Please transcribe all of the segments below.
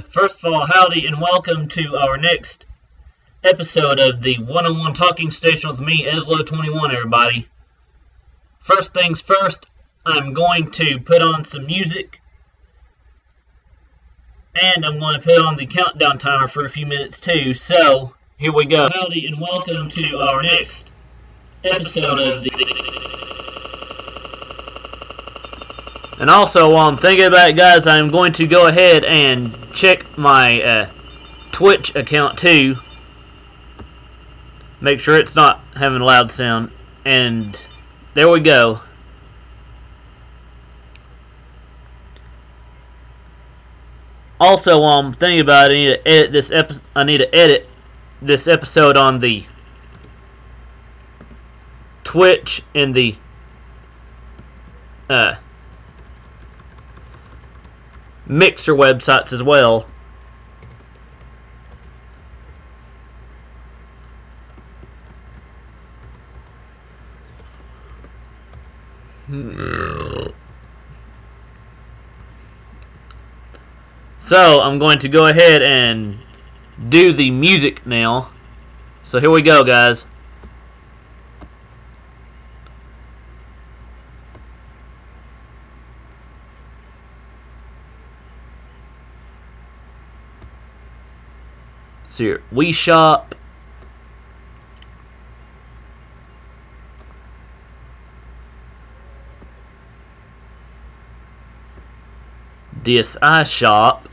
First of all, howdy and welcome to our next episode of the 101 Talking Station with me, EZLO21, everybody. First things first, I'm going to put on some music, and I'm going to put on the countdown timer for a few minutes too, so here we go. Howdy and welcome to our next episode of the... And also, while I'm thinking about it, guys, I'm going to go ahead and check my Twitch account too. Make sure it's not having a loud sound. And there we go. Also, while I'm thinking about it, I need to edit this episode on the Twitch and the Mixer websites as well. So I'm going to go ahead and do the music now. So here we go, guys. So here, eShop. This eShop.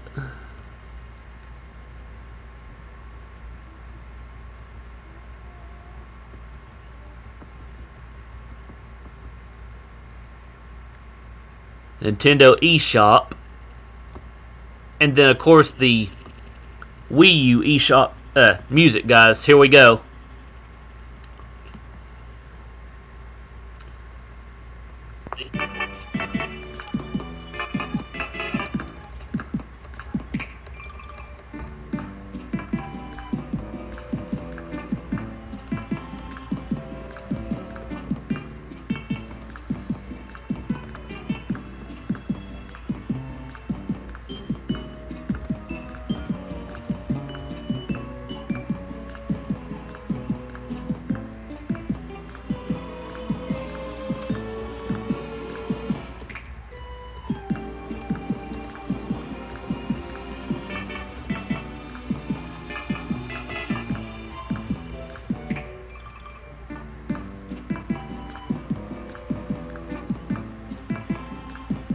Nintendo eShop. And then of course the Wii U eShop music, guys. Here we go.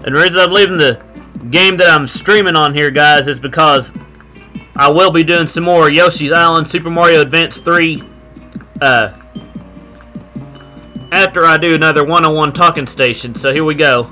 And the reason I'm leaving the game that I'm streaming on here, guys, is because I will be doing some more Yoshi's Island Super Mario Advance 3 after I do another 101 Talking Station. So here we go.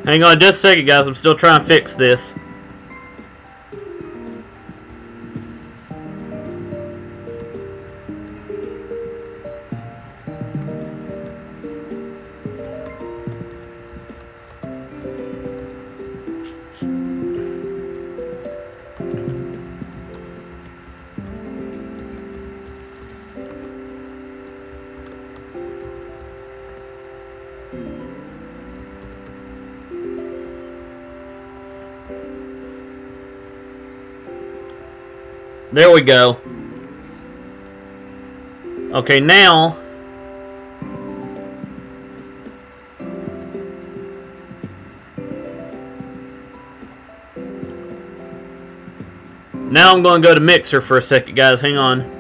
Hang on just a second, guys. I'm still trying to fix this. There we go. Okay, now I'm going to go to Mixer for a second, guys. Hang on.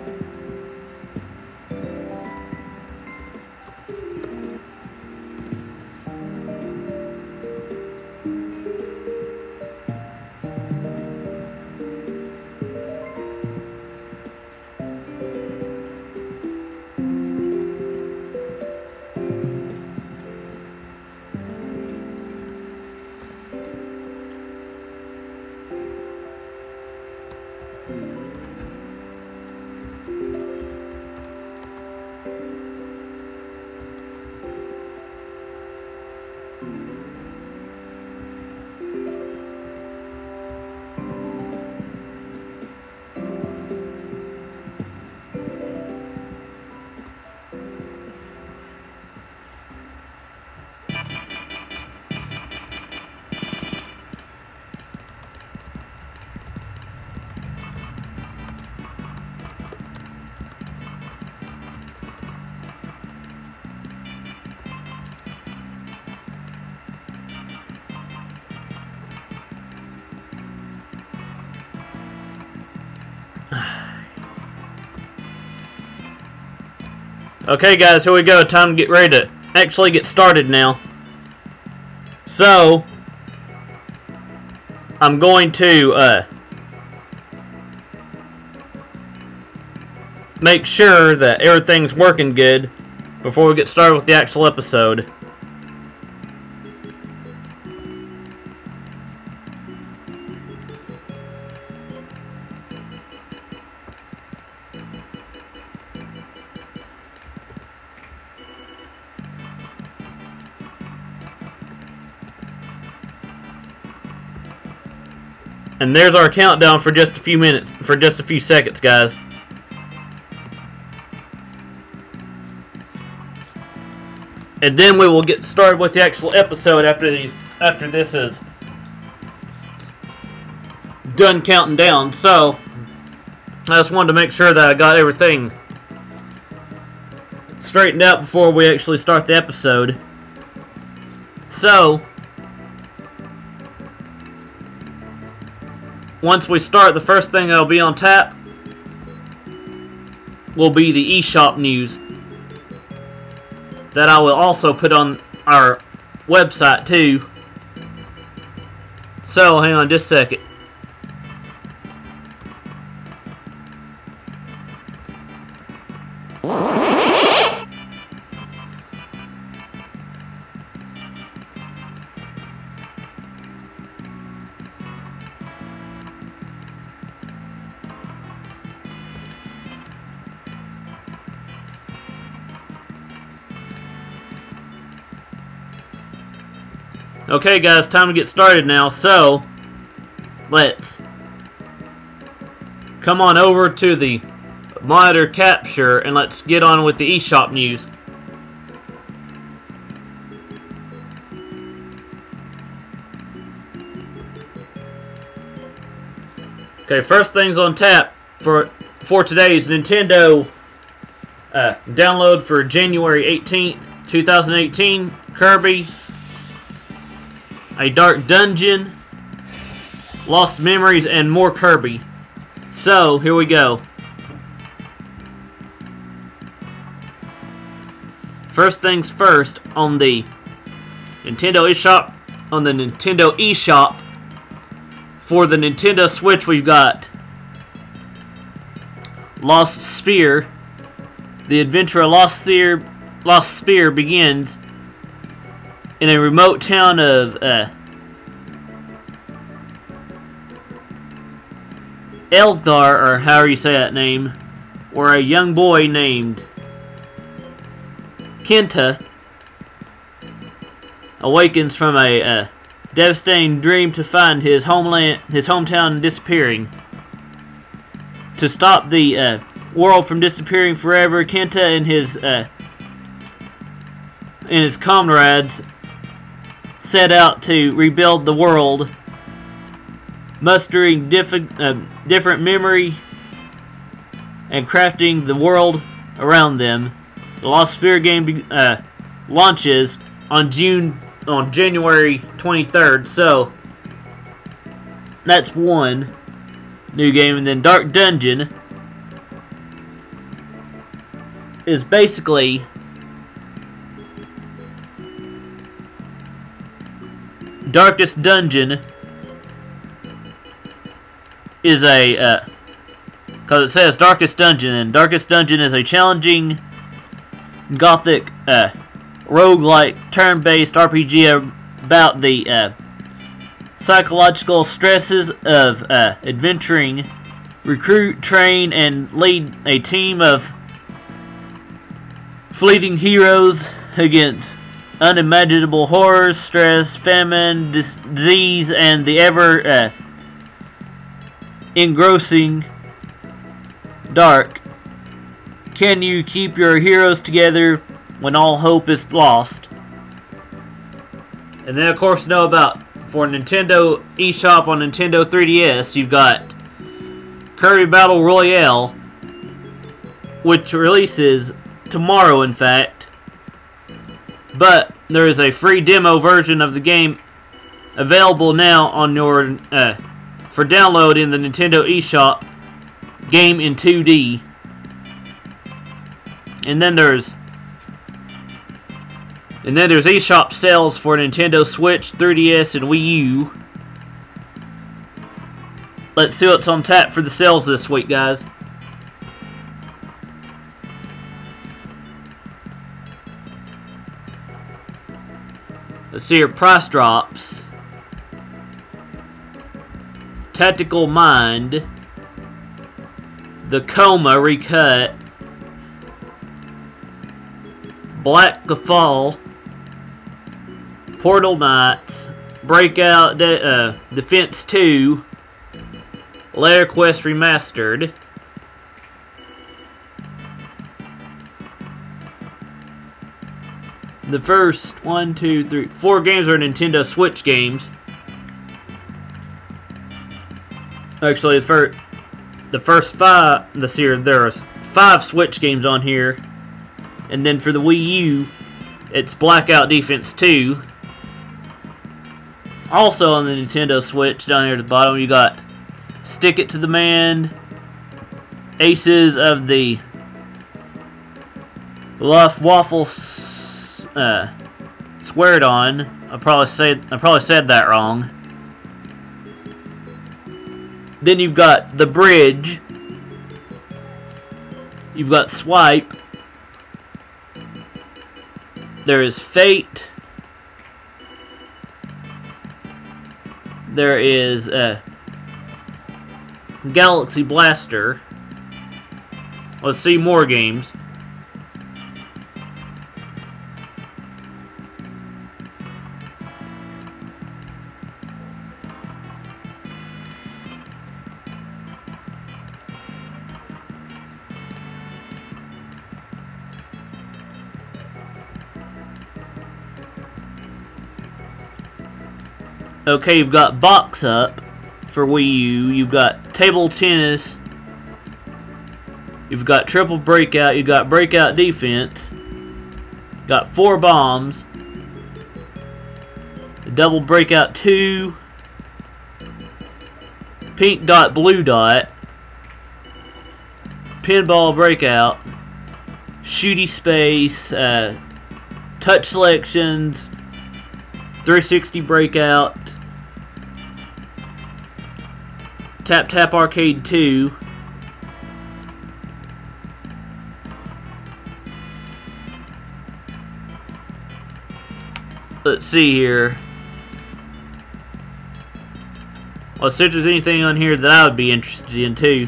Okay, guys, here we go. Time to get ready to actually get started now. So, I'm going to make sure that everything's working good before we get started with the actual episode. And there's our countdown for just a few minutes, for just a few seconds, guys. And then we will get started with the actual episode after this is done counting down. So, I just wanted to make sure that I got everything straightened out before we actually start the episode. So, once we start, the first thing that'll be on tap will be the eShop news that I will also put on our website too. So, hang on just a second. Okay, guys, time to get started now. So, let's come on over to the monitor capture and let's get on with the eShop news. Okay, first things on tap for today's Nintendo download for January 18th, 2018, Kirby, A Dark Dungeon, Lost Memories, and more Kirby. So, here we go. First things first, on the Nintendo eShop, for the Nintendo Switch, we've got Lost Sphere. The adventure of Lost Sphere begins in a remote town of Eldar, or however you say that name, where a young boy named Kenta awakens from a devastating dream to find his hometown disappearing. To stop the world from disappearing forever, Kenta and his comrades set out to rebuild the world, mustering different memory and crafting the world around them. The Lost Sphere game launches on January 23rd, so that's one new game. And then Dark Dungeon is basically Darkest Dungeon is a because it says Darkest Dungeon, and Darkest Dungeon is a challenging gothic roguelike turn-based RPG about the psychological stresses of adventuring, recruit, train, and lead a team of fleeting heroes against unimaginable horrors, stress, famine, disease, and the ever engrossing dark. Can you keep your heroes together when all hope is lost? And then, of course, know about for Nintendo eShop on Nintendo 3DS, you've got Kirby Battle Royale, which releases tomorrow, in fact. But there is a free demo version of the game available now on your for download in the Nintendo eShop. Game in 2D. And then there's eShop sales for Nintendo Switch, 3DS, and Wii U. Let's see what's on tap for the sales this week, guys. Let's see your price drops. Tactical Mind, The Coma Recut, Black the Fall, Portal Knights, Breakout Defense 2, Lair Quest Remastered, the first 4 games are Nintendo Switch games. Actually, the first 5 this year, there's 5 Switch games on here. And then for the Wii U, it's Blackout Defense 2. Also on the Nintendo Switch, down here at the bottom, you got Stick It to the Man, Aces of the Luff Waffle Squared On. I probably said that wrong. Then you've got The Bridge. You've got Swipe. There is Fate. There is Galaxy Blaster. Let's see more games. Okay, you've got Box Up for Wii U, you've got Table Tennis, you've got Triple Breakout, you've got Breakout Defense, you've got 4 Bombs, Double Breakout 2, Pink Dot Blue Dot, Pinball Breakout, Shooty Space, Touch Selections, 360 Breakout, Tap Tap Arcade 2, let's see here. Let's see if there's anything on here that I would be interested in too.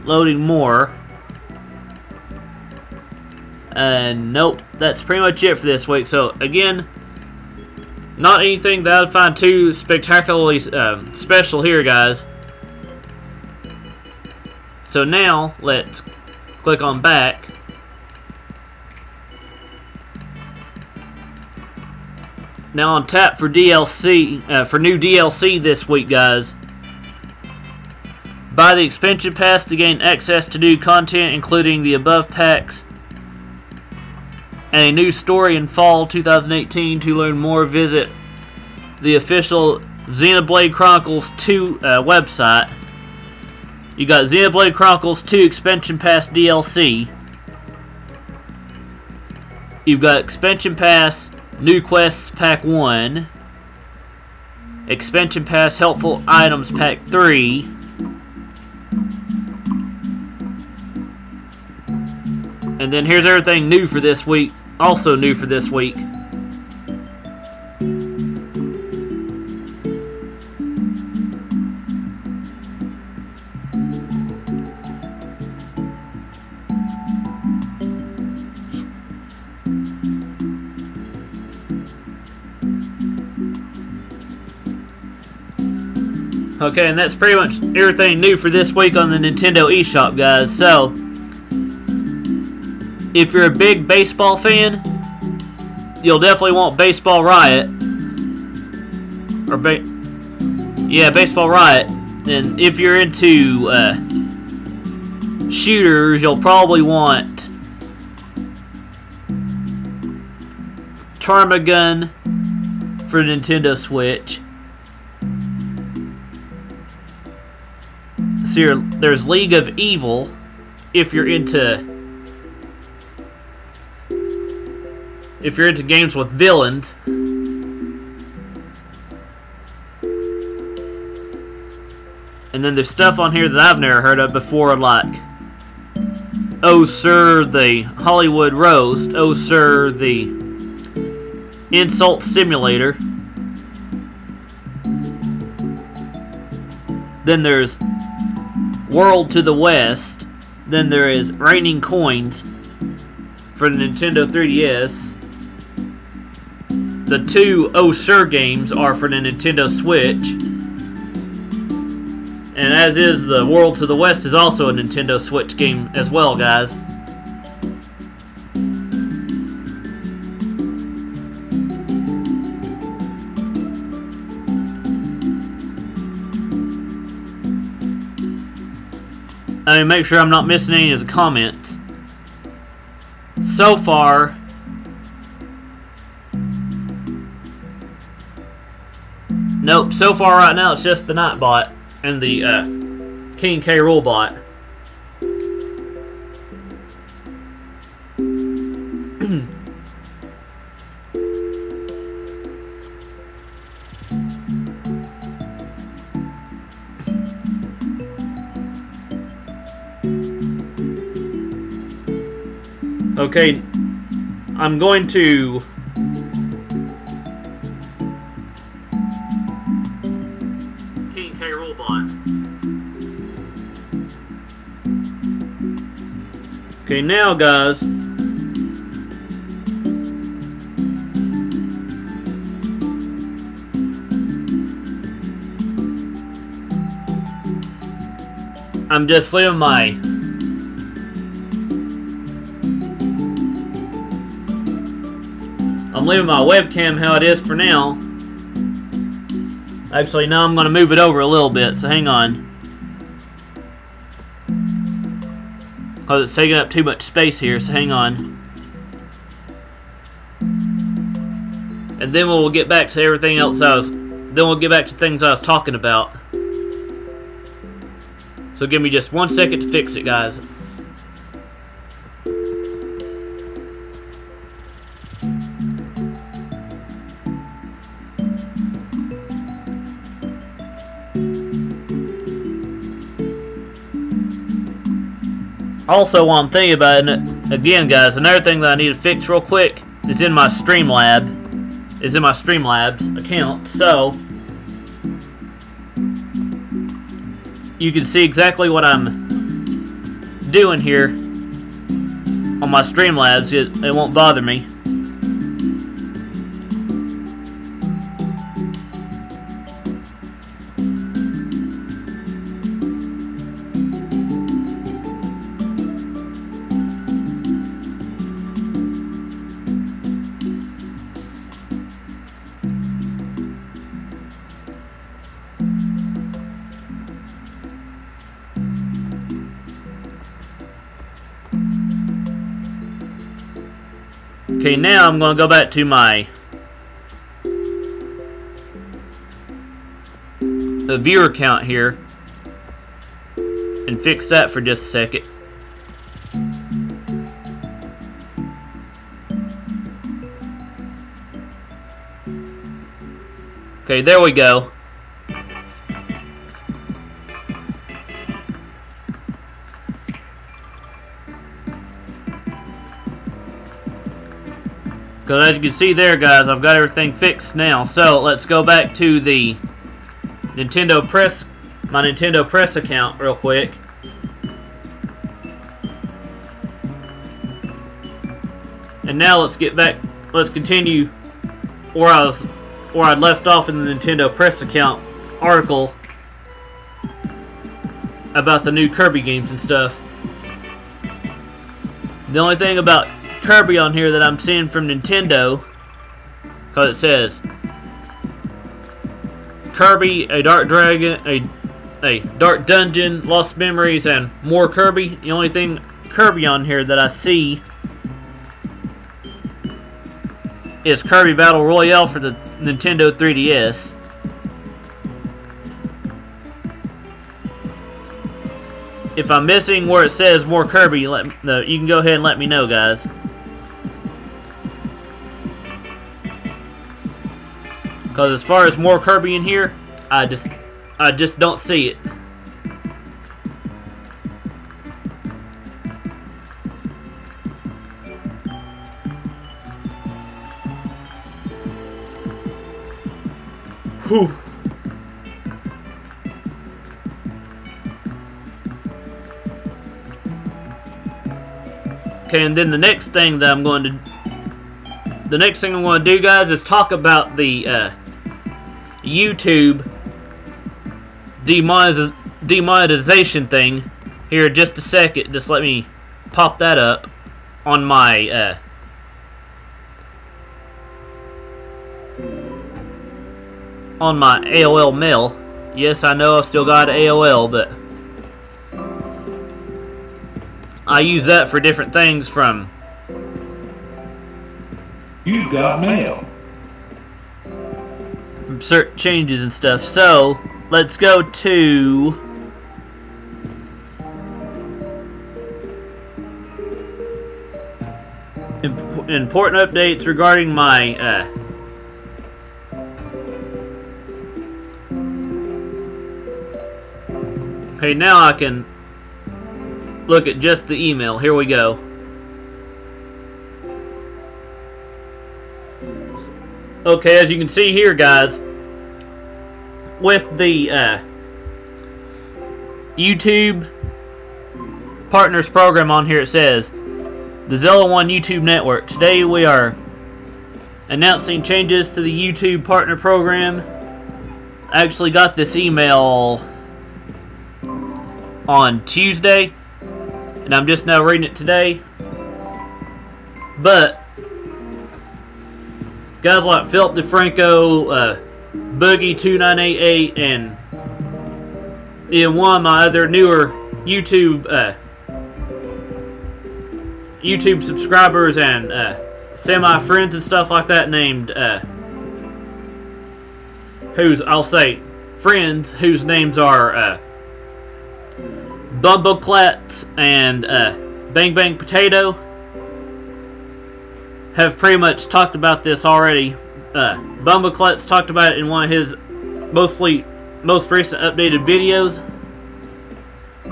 Loading more. And nope, that's pretty much it for this week. So again, not anything that I'd find too spectacularly special here, guys. So now let's click on back. Now on tap for DLC, for new DLC this week, guys. Buy the expansion pass to gain access to new content, including the above packs and a new story in fall 2018. To learn more, visit the official Xenoblade Chronicles 2 website. You got Xenoblade Chronicles 2 expansion pass DLC. You've got expansion pass new quests pack 1, expansion pass helpful items pack 3, and then here's everything new for this week. Also new for this week. Okay, and that's pretty much everything new for this week on the Nintendo eShop, guys. So, if you're a big baseball fan, you'll definitely want Baseball Riot. Or Baseball Riot. And if you're into shooters, you'll probably want Tarmagun for Nintendo Switch. So there's League of Evil if you're into games with villains. And then there's stuff on here that I've never heard of before, like Oh Sir, the Hollywood Roast, Oh Sir, the Insult Simulator. Then there's World to the West. Then there is Raining Coins for the Nintendo 3DS. The two Oh Sir games are for the Nintendo Switch. And as is the World to the West is also a Nintendo Switch game as well, guys. I mean, make sure I'm not missing any of the comments. So far, nope, so far right now it's just the Nightbot and the King K. Rool bot. Okay, I'm going to King K. Rool bot. Okay, now guys, I'm just leaving my webcam how it is for now. Actually, now I'm going to move it over a little bit, so hang on. Because it's taking up too much space here, so hang on. And then we'll get back to everything else then we'll get back to things I was talking about. So give me just 1 second to fix it, guys. Also, while I'm thinking about it, again, guys, another thing that I need to fix real quick is in my Streamlabs account. So you can see exactly what I'm doing here on my Streamlabs. It won't bother me. Okay, now I'm going to go back to my viewer count here and fix that for just a second. Okay, there we go. Because as you can see there, guys, I've got everything fixed now. So let's go back to the Nintendo Press, my Nintendo Press account real quick. And now let's get back, let's continue where I'd left off in the Nintendo Press account article about the new Kirby games and stuff. The only thing about Kirby on here that I'm seeing from Nintendo, because it says Kirby, a Dark Dragon, a Dark Dungeon, Lost Memories, and more Kirby. The only thing Kirby on here that I see is Kirby Battle Royale for the Nintendo 3DS. If I'm missing where it says more Kirby, you can go ahead and let me know, guys. Because as far as more Kirby in here, I just don't see it. Whew. Okay, and then the next thing that I'm going to do, guys, is talk about the YouTube demonetization thing here in just a second. Just let me pop that up on my AOL mail. Yes, I know I've still got AOL, but I use that for different things from... You've got mail. Certain changes and stuff. So let's go to important updates regarding my okay, now I can look at just the email. Here we go. Okay, as you can see here, guys, with the YouTube Partners program on here, it says the Zelda1 YouTube network. Today we are announcing changes to the YouTube Partner program. I actually got this email on Tuesday, and I'm just now reading it today. But guys like Philip DeFranco, Boogie2988, and one of my other newer YouTube subscribers and semi-friends and stuff like that, named I'll say friends whose names are Bumbleclats and Bang Bang Potato, have pretty much talked about this already. Bumbleclats talked about it in one of his most recent updated videos.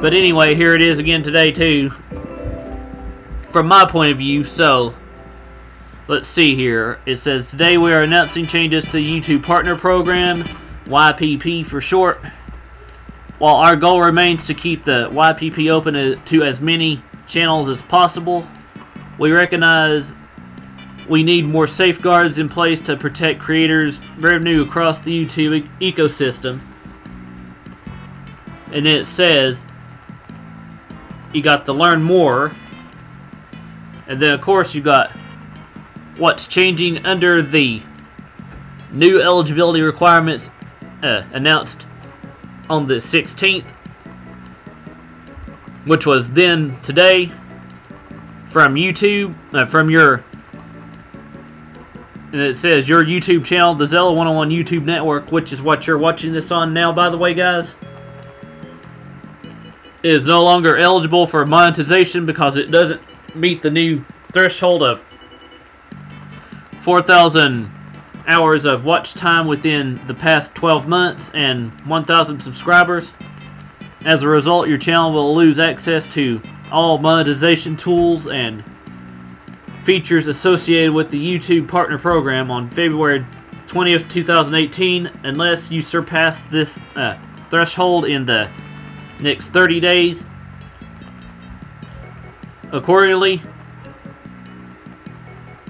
But anyway, here it is again today too, from my point of view. So let's see here. It says today we are announcing changes to the YouTube Partner Program, YPP for short. While our goal remains to keep the YPP open to as many channels as possible, we recognize we need more safeguards in place to protect creators' revenue across the YouTube ecosystem. And then it says you got the learn more, and then of course you got what's changing under the new eligibility requirements announced on the 16th, which was then today from YouTube, from your and it says your YouTube channel, the Zelda21 YouTube network, which is what you're watching this on now, by the way, guys, is no longer eligible for monetization because it doesn't meet the new threshold of 4,000 hours of watch time within the past 12 months and 1,000 subscribers. As a result, your channel will lose access to all monetization tools and features associated with the YouTube Partner Program on February 20th, 2018, unless you surpass this threshold in the next 30 days. Accordingly,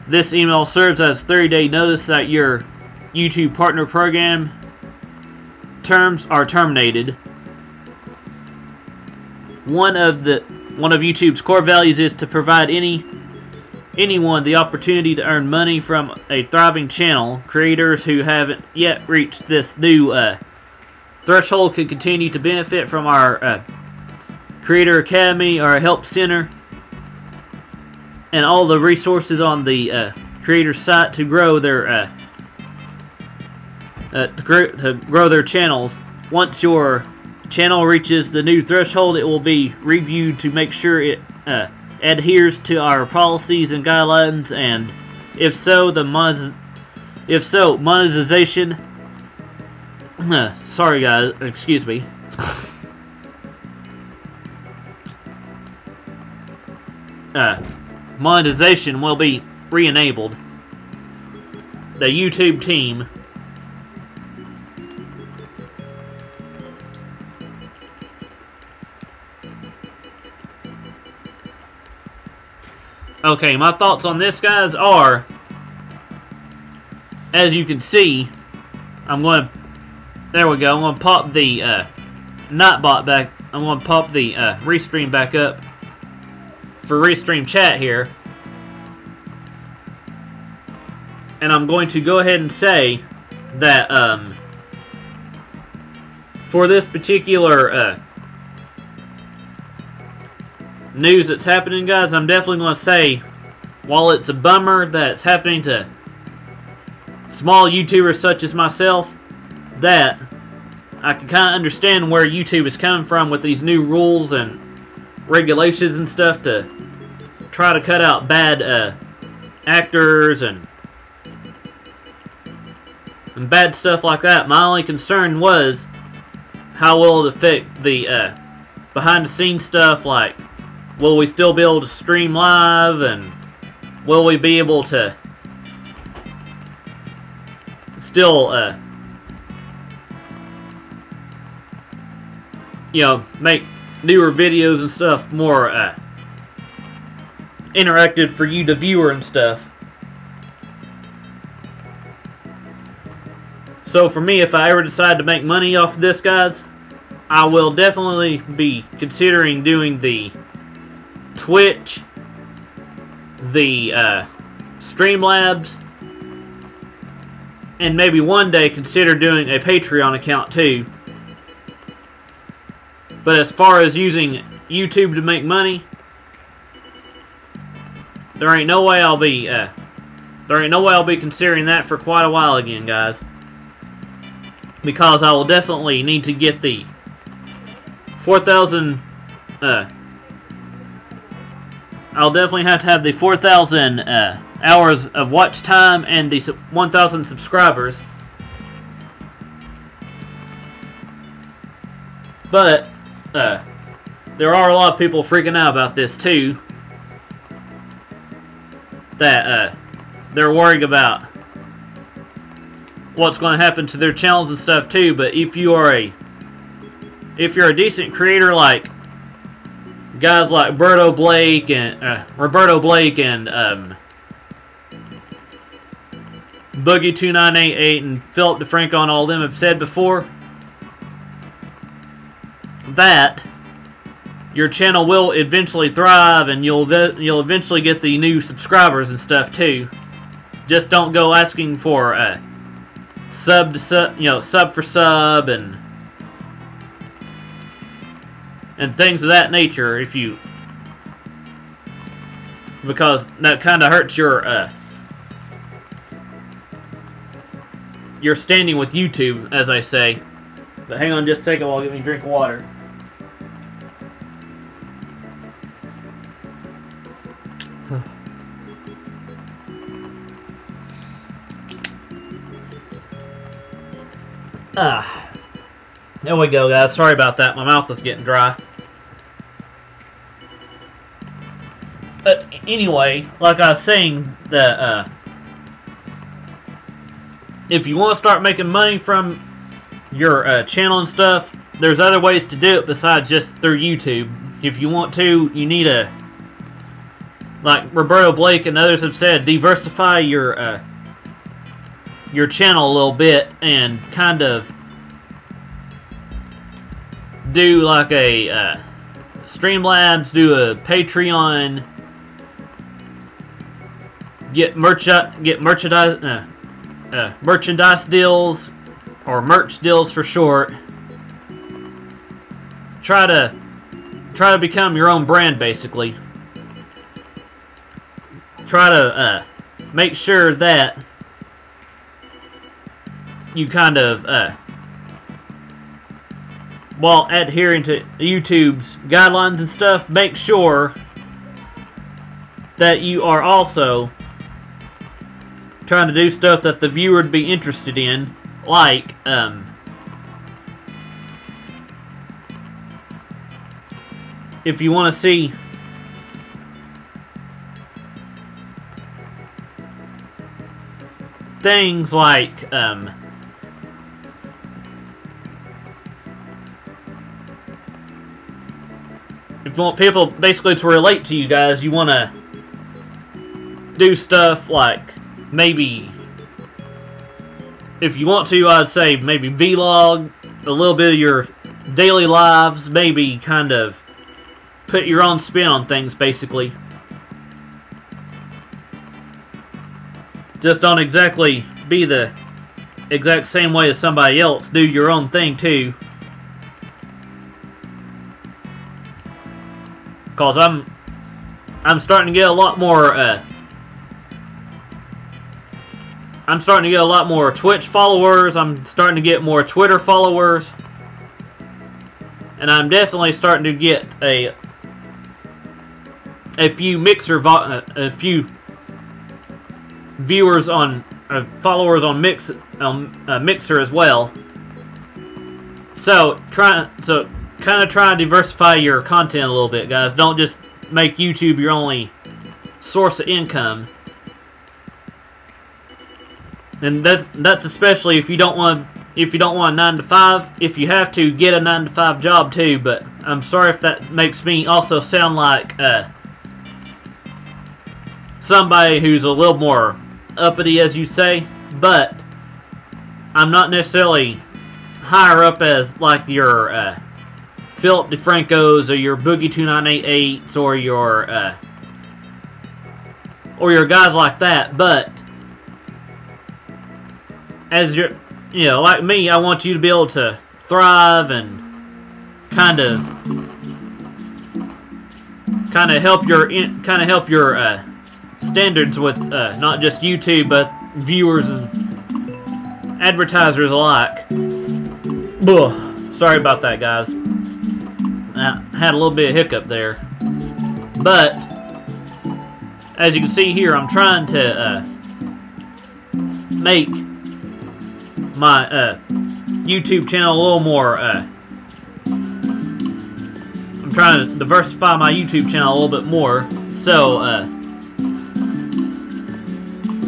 this email serves as 30-day notice that your YouTube Partner Program terms are terminated. One of YouTube's core values is to provide anyone the opportunity to earn money from a thriving channel. Creators who haven't yet reached this new threshold can continue to benefit from our Creator Academy, our Help Center, and all the resources on the creator site to grow their channels. Once your channel reaches the new threshold, it will be reviewed to make sure it adheres to our policies and guidelines, and if so, monetization. Sorry, guys. Excuse me. Monetization will be re-enabled. The YouTube team okay, my thoughts on this, guys, are, as you can see, there we go, I'm going to pop the Nightbot back, I'm going to pop the Restream back up for Restream chat here, and I'm going to go ahead and say that for this particular news that's happening, guys, I'm definitely going to say, while it's a bummer that it's happening to small YouTubers such as myself, that I can kind of understand where YouTube is coming from with these new rules and regulations and stuff to try to cut out bad actors and bad stuff like that. My only concern was how will it affect the behind the scenes stuff, like will we still be able to stream live, and will we be able to still you know, make newer videos and stuff more interactive for you, the viewer, and stuff. So for me, if I ever decide to make money off of this, guys, I will definitely be considering doing the Twitch, the Streamlabs, and maybe one day consider doing a Patreon account too. But as far as using YouTube to make money, there ain't no way I'll be considering that for quite a while again, guys. Because I will definitely need to get the 4,000 I'll definitely have to have the 4,000 hours of watch time and the 1,000 subscribers. But there are a lot of people freaking out about this too, that they're worried about what's going to happen to their channels and stuff too. But if you're a decent creator, like guys like Roberto Blake and Boogie2988 and Philip DeFranco and all them have said before, that your channel will eventually thrive and you'll eventually get the new subscribers and stuff too. Just don't go asking for sub to sub, you know, sub for sub and things of that nature, because that kind of hurts your your standing with YouTube, as I say. But hang on just a second while I get me a drink of water. There we go, guys. Sorry about that. My mouth is getting dry. But anyway, like I was saying, that if you want to start making money from your channel and stuff, there's other ways to do it besides just through YouTube. If you want to, you need to, like Roberto Blake and others have said, diversify your channel a little bit and kind of do like a Streamlabs, do a Patreon, get merchandise deals, or merch deals for short. Try to become your own brand, basically. Try to make sure that you kind of while adhering to YouTube's guidelines and stuff, make sure that you are also trying to do stuff that the viewer would be interested in, like if you want to see things like if you want people basically to relate to you guys, you want to do stuff like maybe, if you want to, I'd say maybe vlog a little bit of your daily lives, maybe kind of put your own spin on things, basically. Just don't exactly be the exact same way as somebody else. Do your own thing too. Cause I'm starting to get a lot more I'm starting to get a lot more Twitch followers. I'm starting to get more Twitter followers, and I'm definitely starting to get a few a few viewers on followers on Mixer as well. So kind of try to diversify your content a little bit, guys. Don't just make YouTube your only source of income. And that's especially if you don't want a 9-to-5. If you have to, get a 9-to-5 job too. But I'm sorry if that makes me also sound like somebody who's a little more uppity, as you say. But I'm not necessarily higher up as like your Philip DeFranco's or your Boogie 2988s or your guys like that. But as you're, like me, I want you to be able to thrive and kind of help your standards with not just YouTube but viewers and advertisers alike. Ugh, sorry about that, guys. I had a little bit of hiccup there, but as you can see here, I'm trying to make my YouTube channel a little more I'm trying to diversify my YouTube channel a little bit more. So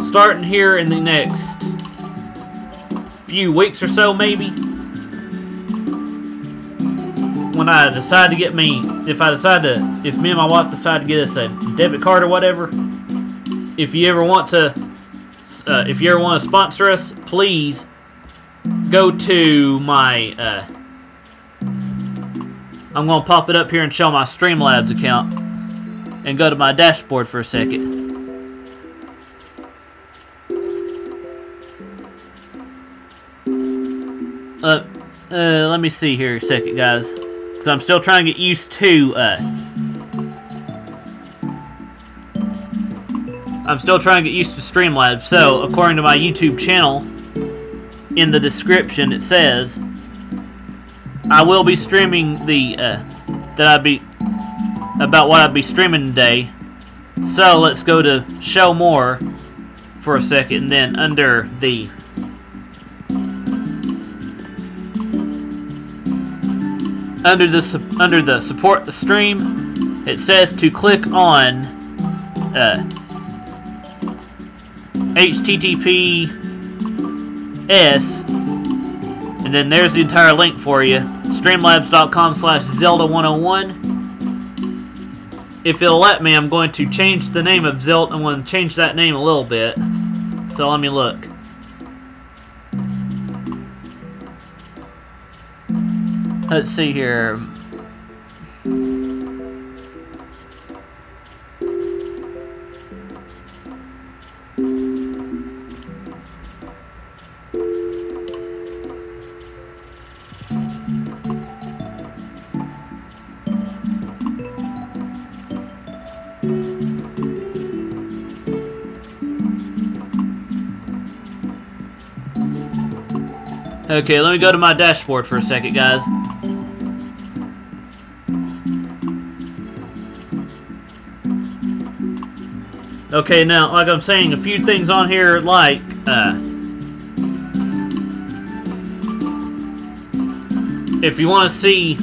starting here in the next few weeks or so, maybe, when I decide to get if me and my wife decide to get us a debit card or whatever, if you ever want to sponsor us, please go to my, I'm going to pop it up here and show my Streamlabs account, and go to my dashboard for a second. Let me see here a second, guys, because I'm still trying to get used to, Streamlabs. So, according to my YouTube channel, in the description it says I will be streaming the about what I'd be streaming today. So let's go to show more for a second, and then under the support the stream, it says to click on HTTPS, and then there's the entire link for you. Streamlabs.com/Zelda101. If it'll let me, I'm going to change the name of Zelda. I'm going to change that name a little bit. So let me look. Let's see here. Okay, let me go to my dashboard for a second, guys. Okay, now, like I'm saying, a few things on here, like, if you want to see,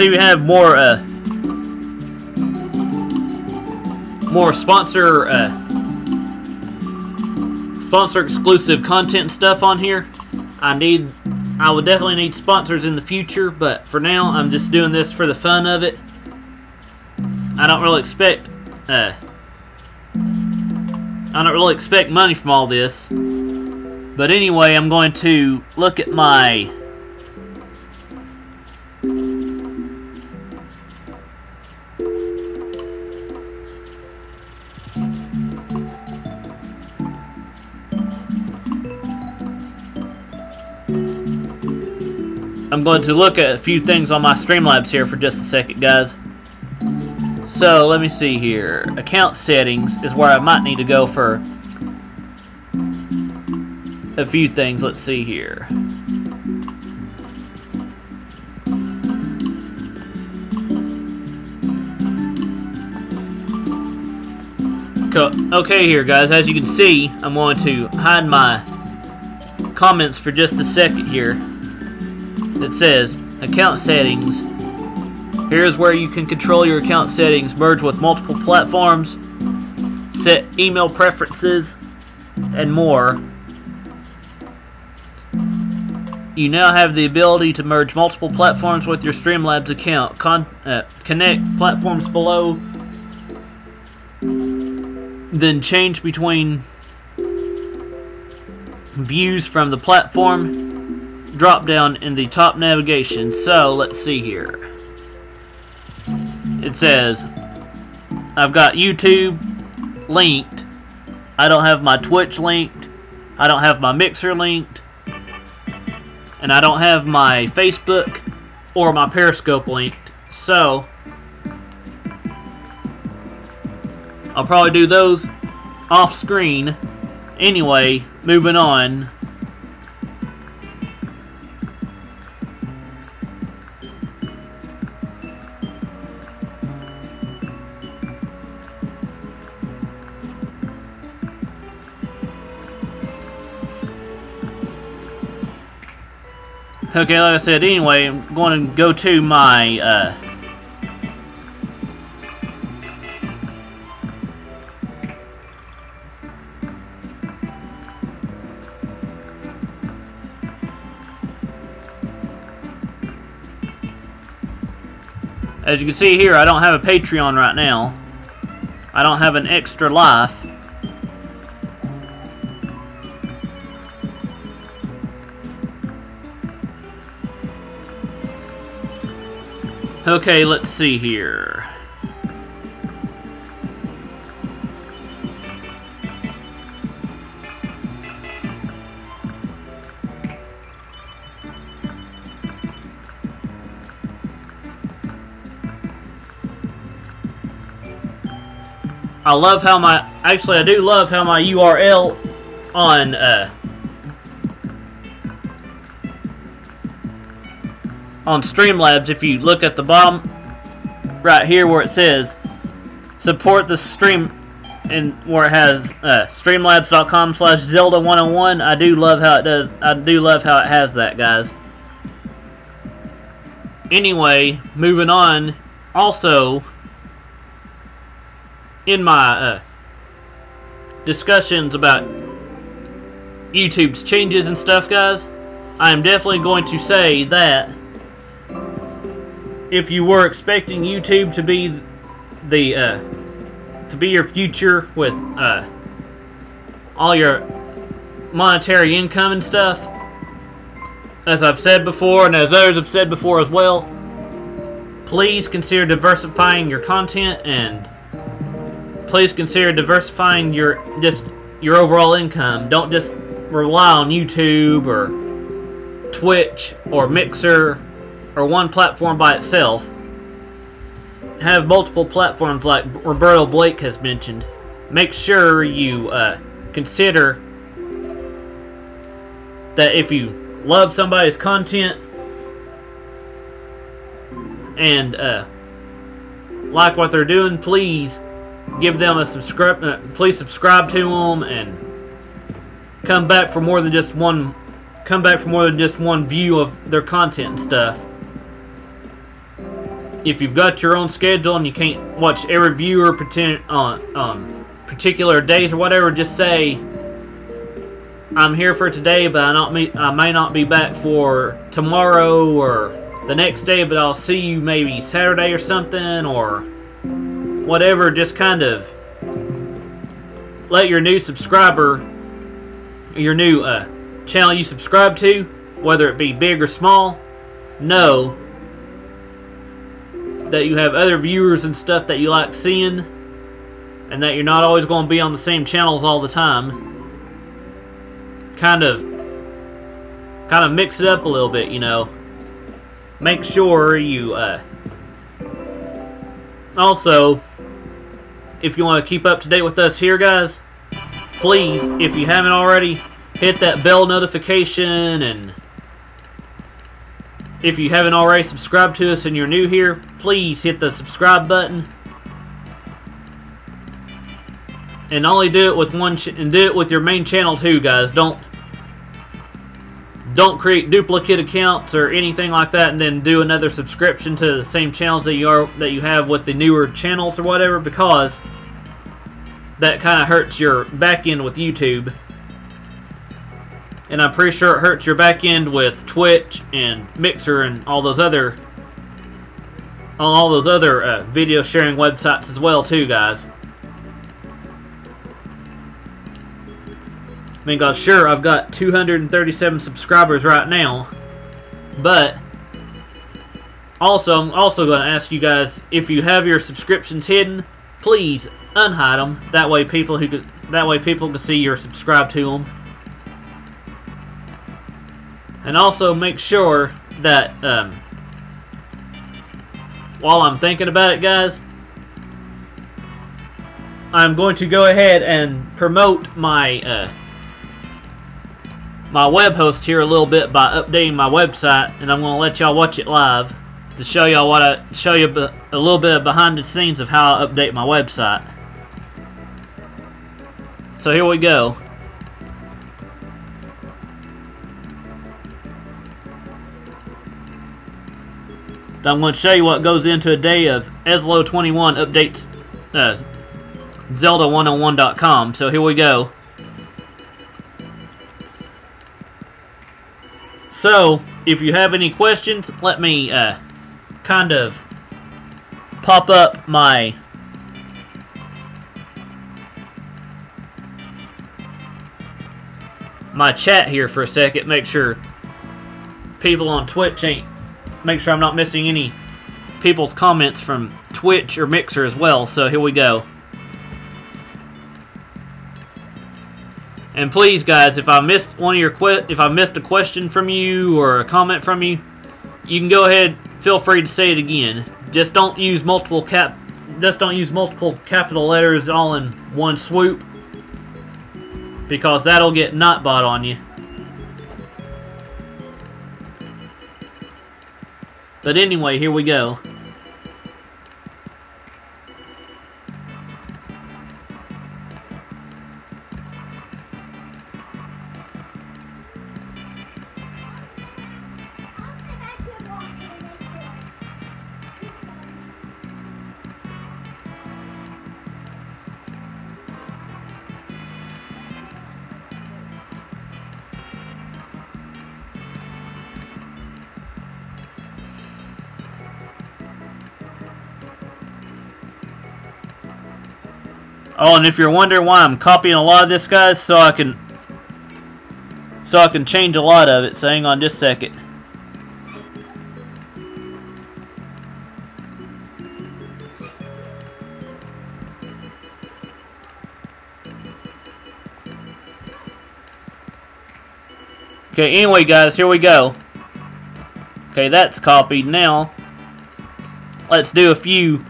we have more sponsor exclusive content and stuff on here. I would definitely need sponsors in the future, but for now I'm just doing this for the fun of it. I don't really expect money from all this. But anyway, I'm going to look at my a few things on my Streamlabs here for just a second, guys. So, let me see here. Account settings is where I might need to go for a few things. Let's see here. Okay, here, guys. As you can see, I'm going to hide my comments for just a second here. It says account settings. Here's where you can control your account settings, merge with multiple platforms, set email preferences, and more. You now have the ability to merge multiple platforms with your Streamlabs account. Connect platforms below, then change between views from the platform drop down in the top navigation. So let's see here. It says I've got YouTube linked. I don't have my Twitch linked. I don't have my Mixer linked. And I don't have my Facebook or my Periscope linked. So I'll probably do those off screen. Anyway, moving on. Okay, like I said, anyway, I'm going to go to my, as you can see here, I don't have a Patreon right now. I don't have an extra life. Okay, let's see here. I love how I do love how my URL on Streamlabs, if you look at the bottom right here where it says support the stream, and where it has streamlabs.com/Zelda101, I do love how it does. I do love how it has that, guys. Anyway, moving on. Also, in my discussions about YouTube's changes and stuff, guys, I am definitely going to say that if you were expecting YouTube to be your future with all your monetary income and stuff, as I've said before and as others have said before as well, please consider diversifying your content, and please consider diversifying your overall income. Don't just rely on YouTube or Twitch or Mixer or one platform by itself. Have multiple platforms like Roberto Blake has mentioned. Make sure you consider that if you love somebody's content and like what they're doing, please give them a subscribe. Please subscribe to them and come back for more than just one. Come back for more than just one view of their content and stuff. If you've got your own schedule and you can't watch every viewer on particular days or whatever, just say, I'm here for today, but I may not be back for tomorrow or the next day, but I'll see you maybe Saturday or something, or whatever. Just kind of let your new subscriber, your new channel you subscribe to, whether it be big or small, know that you have other viewers and stuff that you like seeing, and that you're not always going to be on the same channels all the time. Kind of mix it up a little bit, you know. Make sure you also, if you want to keep up to date with us here, guys, please, if you haven't already, hit that bell notification, and if you haven't already subscribed to us and you're new here, please hit the subscribe button. And only do it with and do it with your main channel too, guys. Don't create duplicate accounts or anything like that, and then do another subscription to the same channels that you have with the newer channels or whatever, because that kind of hurts your back end with YouTube. And I'm pretty sure it hurts your back end with Twitch and Mixer and all those other video sharing websites as well too, guys. I mean, guys, sure, I've got 237 subscribers right now, but I'm also going to ask you guys, if you have your subscriptions hidden, please unhide them. That way people can see you're subscribed to them. And also make sure that while I'm thinking about it, guys, I'm going to go ahead and promote my my web host here a little bit by updating my website, and I'm going to let y'all watch it live to show y'all a little bit of behind the scenes of how I update my website. So here we go. I'm going to show you what goes into a day of EZLO21 updates Zelda101.com. So here we go. So if you have any questions, let me kind of pop up my chat here for a second. Make sure people on Twitch make sure I'm not missing any people's comments from Twitch or Mixer as well. So here we go. And please, guys, if I missed a question from you or a comment from you, you can go ahead, feel free to say it again. Just don't use multiple just don't use multiple capital letters all in one swoop, because that'll get Nightbot on you. But anyway, here we go. Oh, and if you're wondering why I'm copying a lot of this, guys, so I can change a lot of it. So hang on just a second. Okay, anyway, guys, here we go. Okay, that's copied. Now, let's do a few.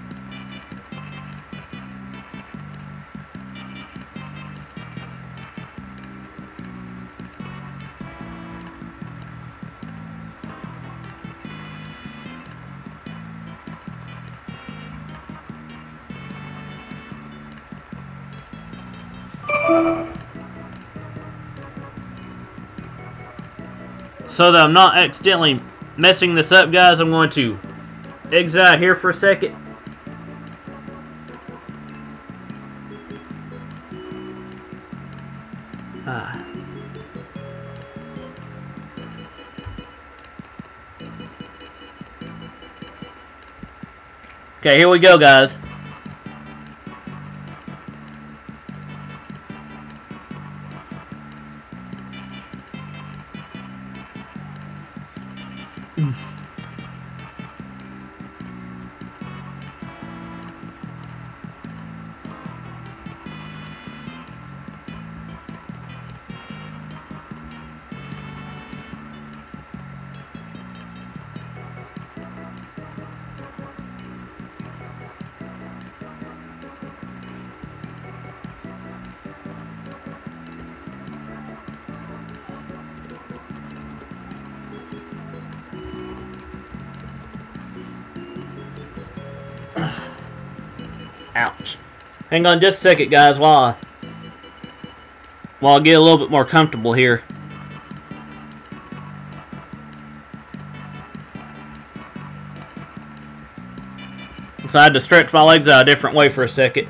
So that I'm not accidentally messing this up, guys, I'm going to exit out here for a second. Okay, here we go, guys. Ouch. Hang on just a second, guys, while I get a little bit more comfortable here. So I had to stretch my legs out a different way for a second.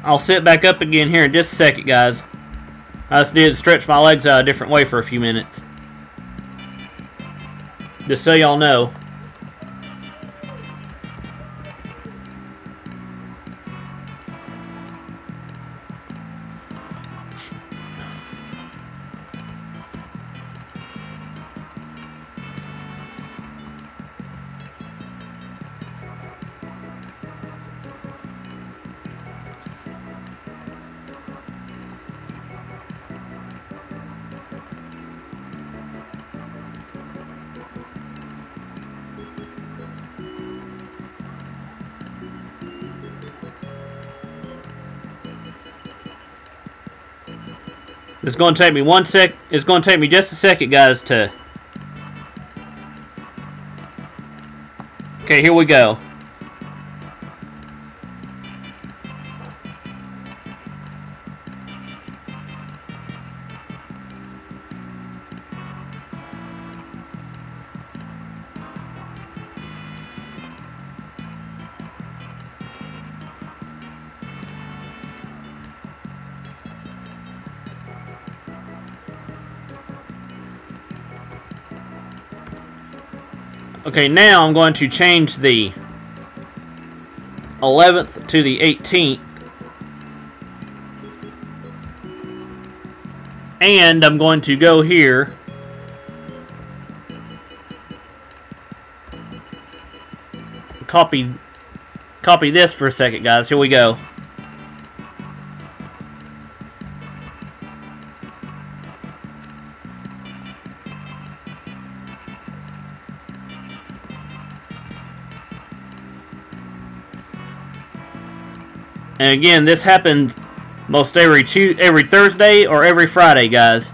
I'll sit back up again here in just a second, guys. I just did stretch my legs out a different way for a few minutes. Just so y'all know. It's going to take me it's going to take me just a second, guys, to... Okay, here we go. Okay, now I'm going to change the 11th to the 18th. And I'm going to go here. Copy this for a second, guys. Here we go. And again, this happens most every Thursday or every Friday, guys.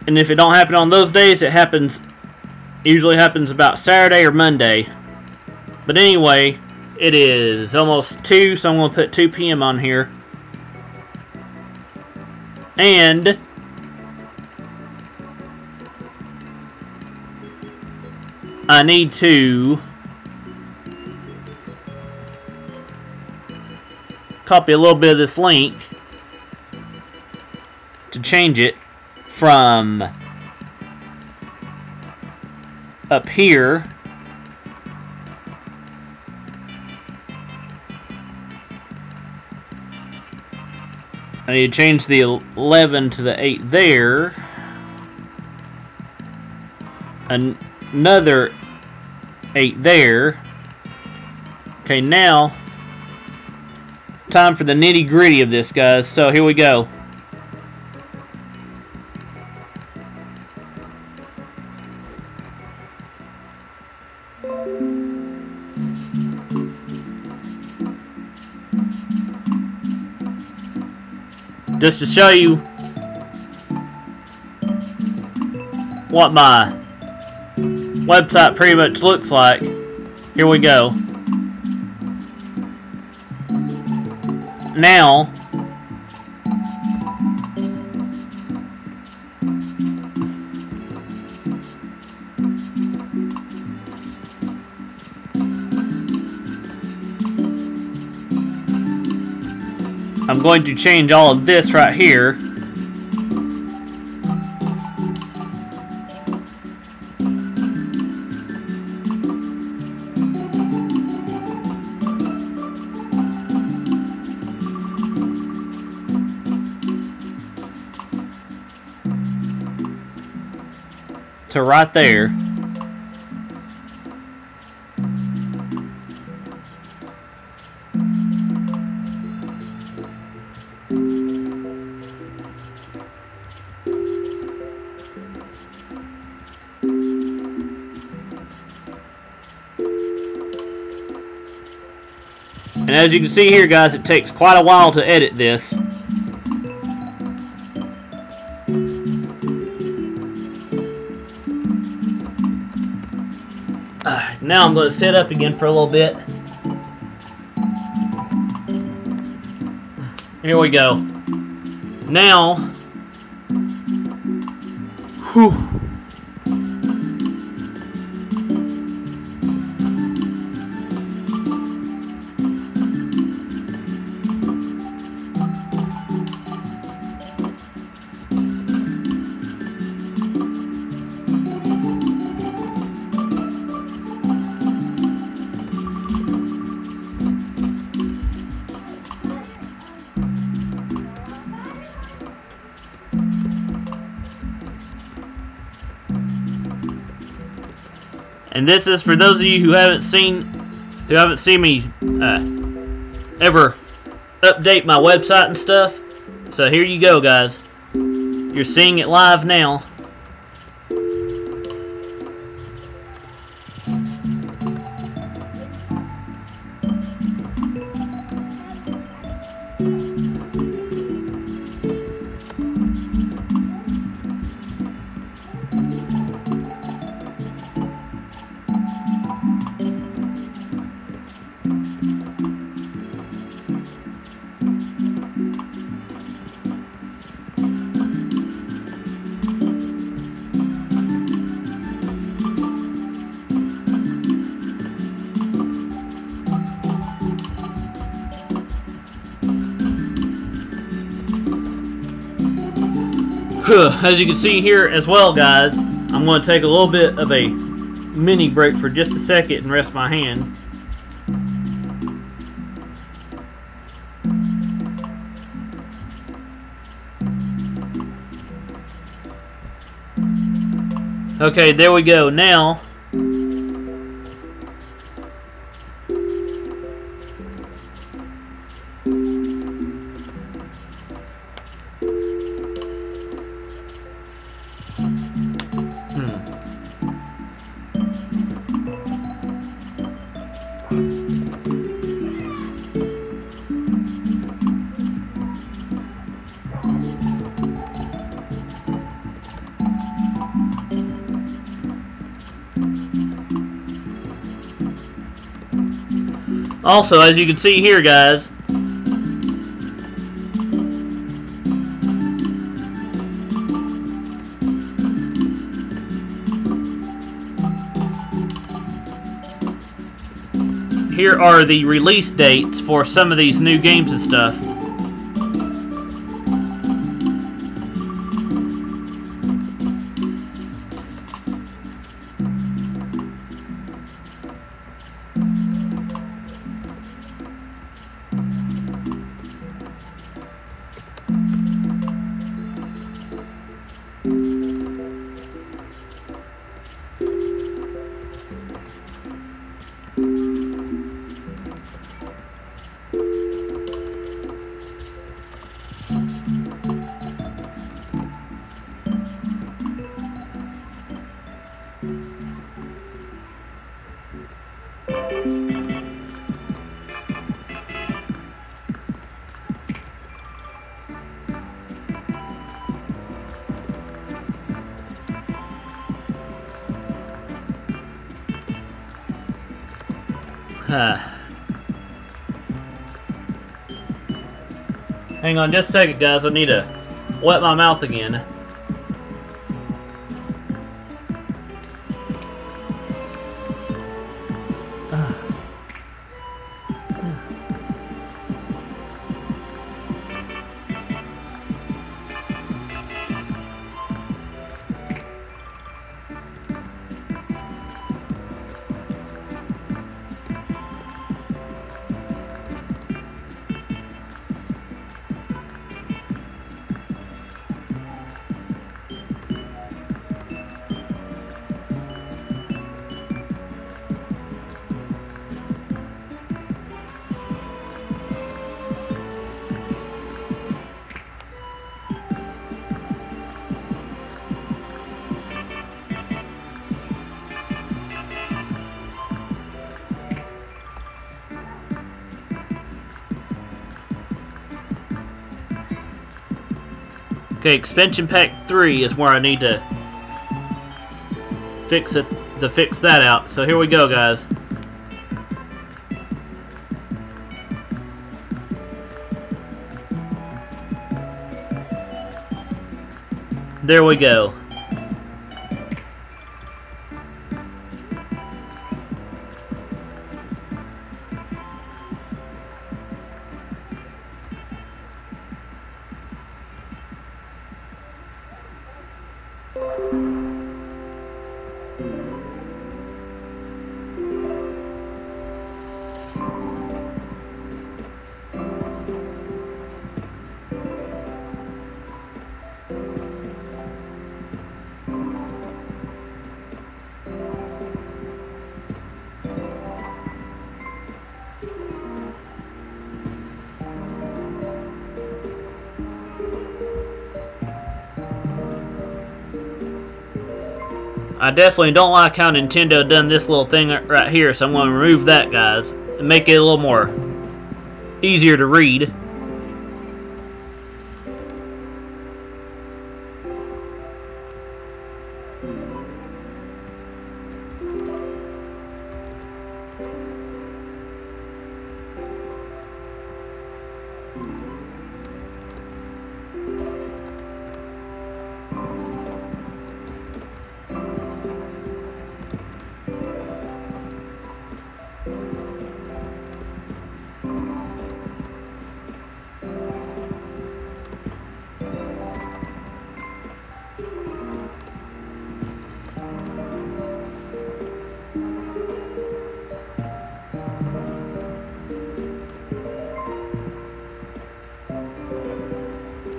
And if it don't happen on those days, it usually happens about Saturday or Monday. But anyway, it is almost 2, so I'm going to put 2 p.m. on here. And I need to copy a little bit of this link to change it from up here I need to change the 11 to the 8 there. Another 8 there. Okay, now time for the nitty-gritty of this, guys. So here we go. Just to show you what my website pretty much looks like, here we go. Now, I'm going to change all of this right here. To right there. And as you can see here, guys, it takes quite a while to edit this. Now I'm going to sit up again for a little bit. Here we go. Now, whew. And this is for those of you who haven't seen me ever update my website and stuff. So here you go, guys. You're seeing it live now. As you can see here as well, guys, I'm going to take a little bit of a mini break for just a second and rest my hand. Okay, there we go. Now, also, as you can see here, guys, here are the release dates for some of these new games and stuff. Hang on just a second, guys. I need to wet my mouth again. Okay, expansion pack 3 is where I need to fix it, fix that out. So here we go, guys. There we go. I definitely don't like how Nintendo done this little thing right here, so I'm going to remove that, guys, and make it a little more easier to read.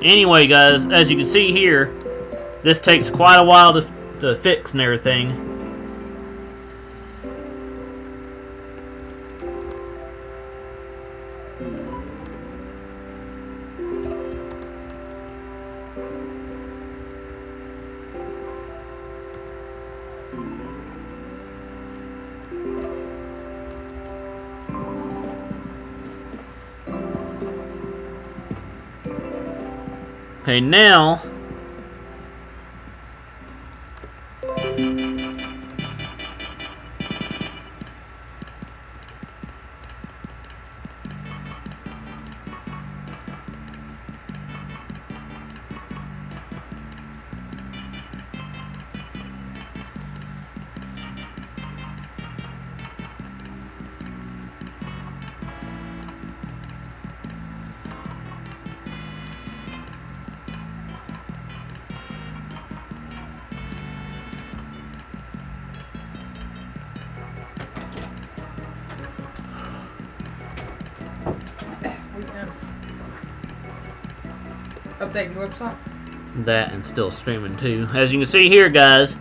Anyway, guys, as you can see here, this takes quite a while to fix and everything. Okay, now Updating the website? that and still streaming too. As you can see here, guys,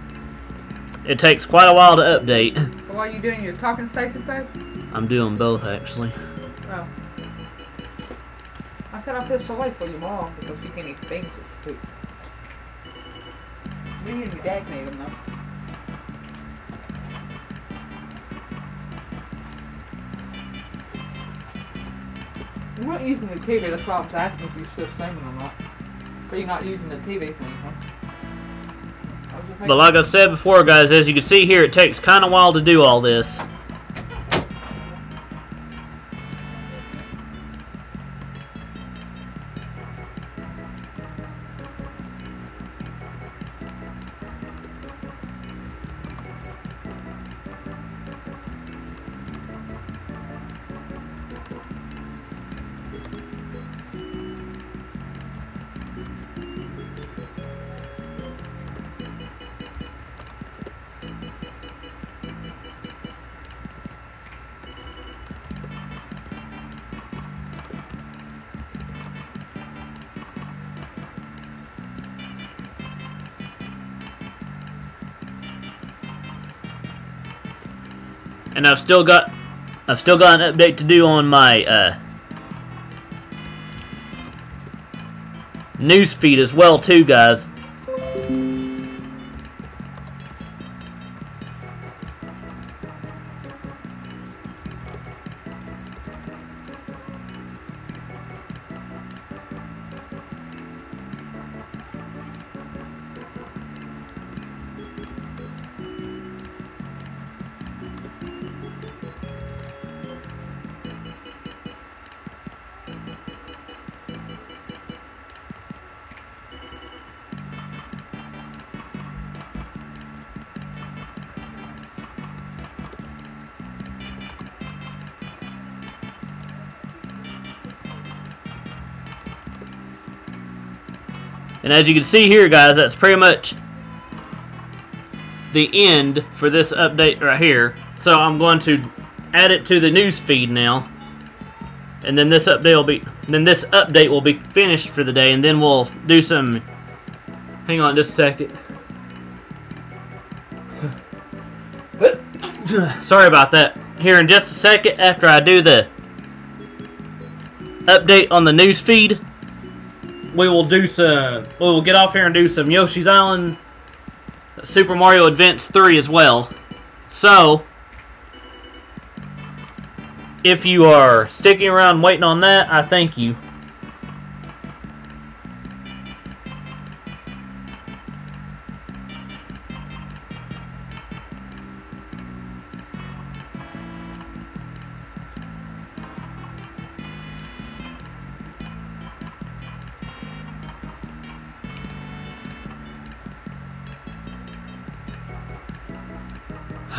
it takes quite a while to update. So while you doing your talking station thing? I'm doing both actually. Oh. I said I feel sorry for your mom because she can't eat things too. Me and your dad need them though. You weren't using the TV, that's why I was asking if you're still streaming or not. So you're not using the TV for anything. But like I said before, guys, as you can see here, it takes kind of a while to do all this. And I've still got an update to do on my news feed as well too, guys. And as you can see here, guys, that's pretty much the end for this update right here. So I'm going to add it to the news feed now, and then this update will be finished for the day, and then we'll do some. Hang on just a second. Sorry about that. Here in just a second, after I do the update on the news feed, we will get off here and do some Yoshi's Island Super Mario Advance 3 as well. So, if you are sticking around waiting on that, I thank you.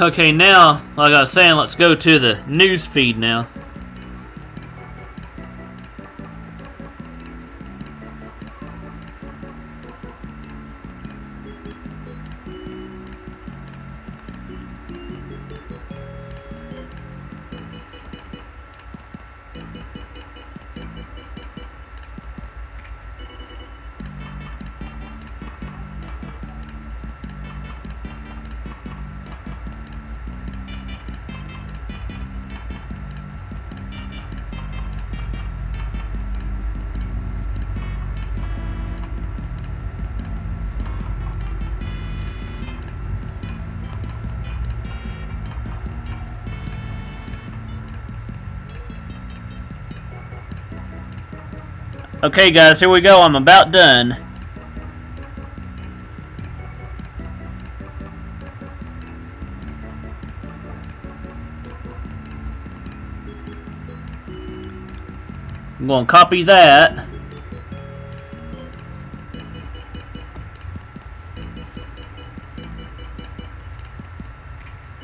Okay, now, like I was saying, let's go to the news feed now. Okay guys, here we go. I'm about done. I'm going to copy that.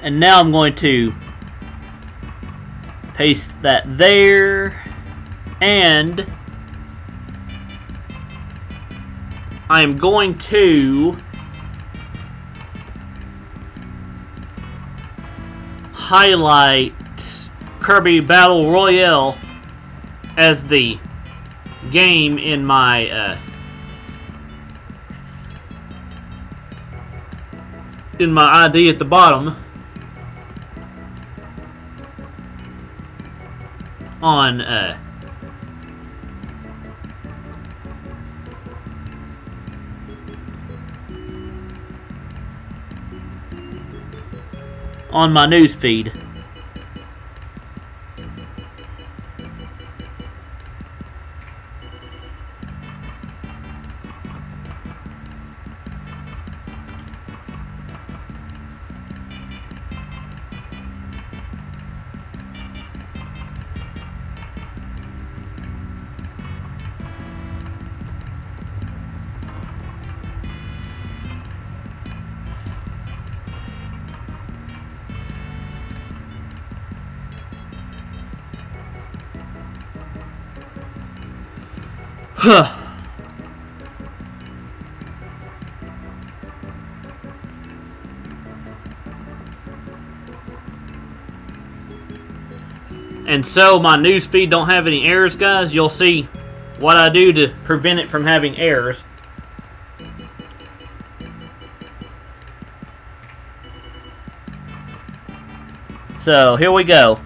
And now I'm going to paste that there. And I'm going to highlight Kirby Battle Royale as the game in my ID at the bottom on my news feed. And so my news feed don't have any errors, guys. You'll see what I do to prevent it from having errors. So here we go.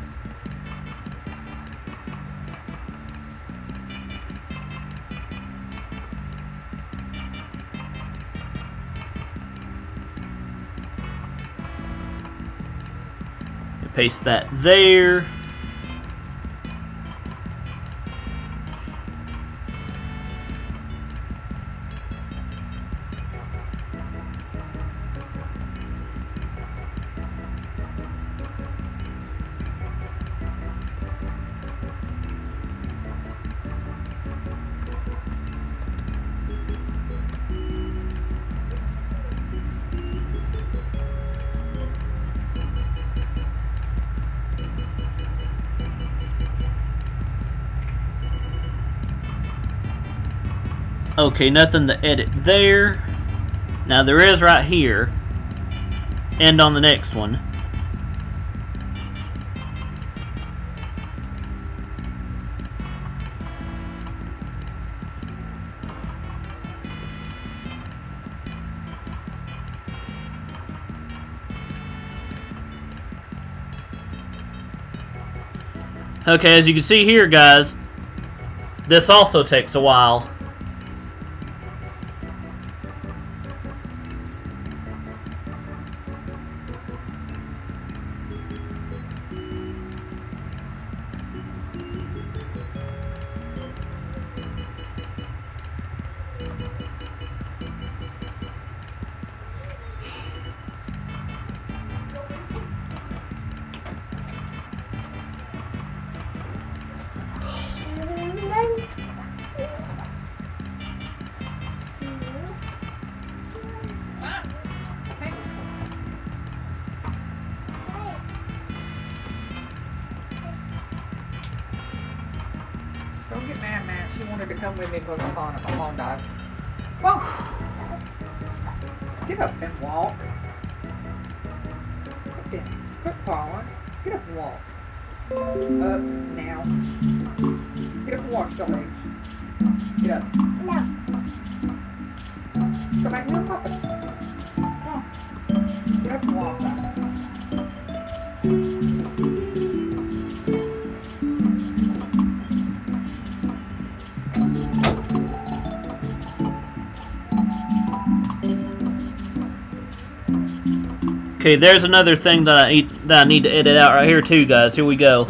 Paste that there. Okay, nothing to edit there. Now there is right here. And on the next one. Okay, as you can see here, guys, this also takes a while. Don't get mad, man. She wanted to come with me because my phone died. Come on. Get up and walk. Okay. Quit falling. Get up and walk. Up now. Get up and walk, Zoe. Get up. No. Come back here and pop it. Come on. Get up and walk. Okay, there's another thing that I need to edit out right here too, guys. Here we go.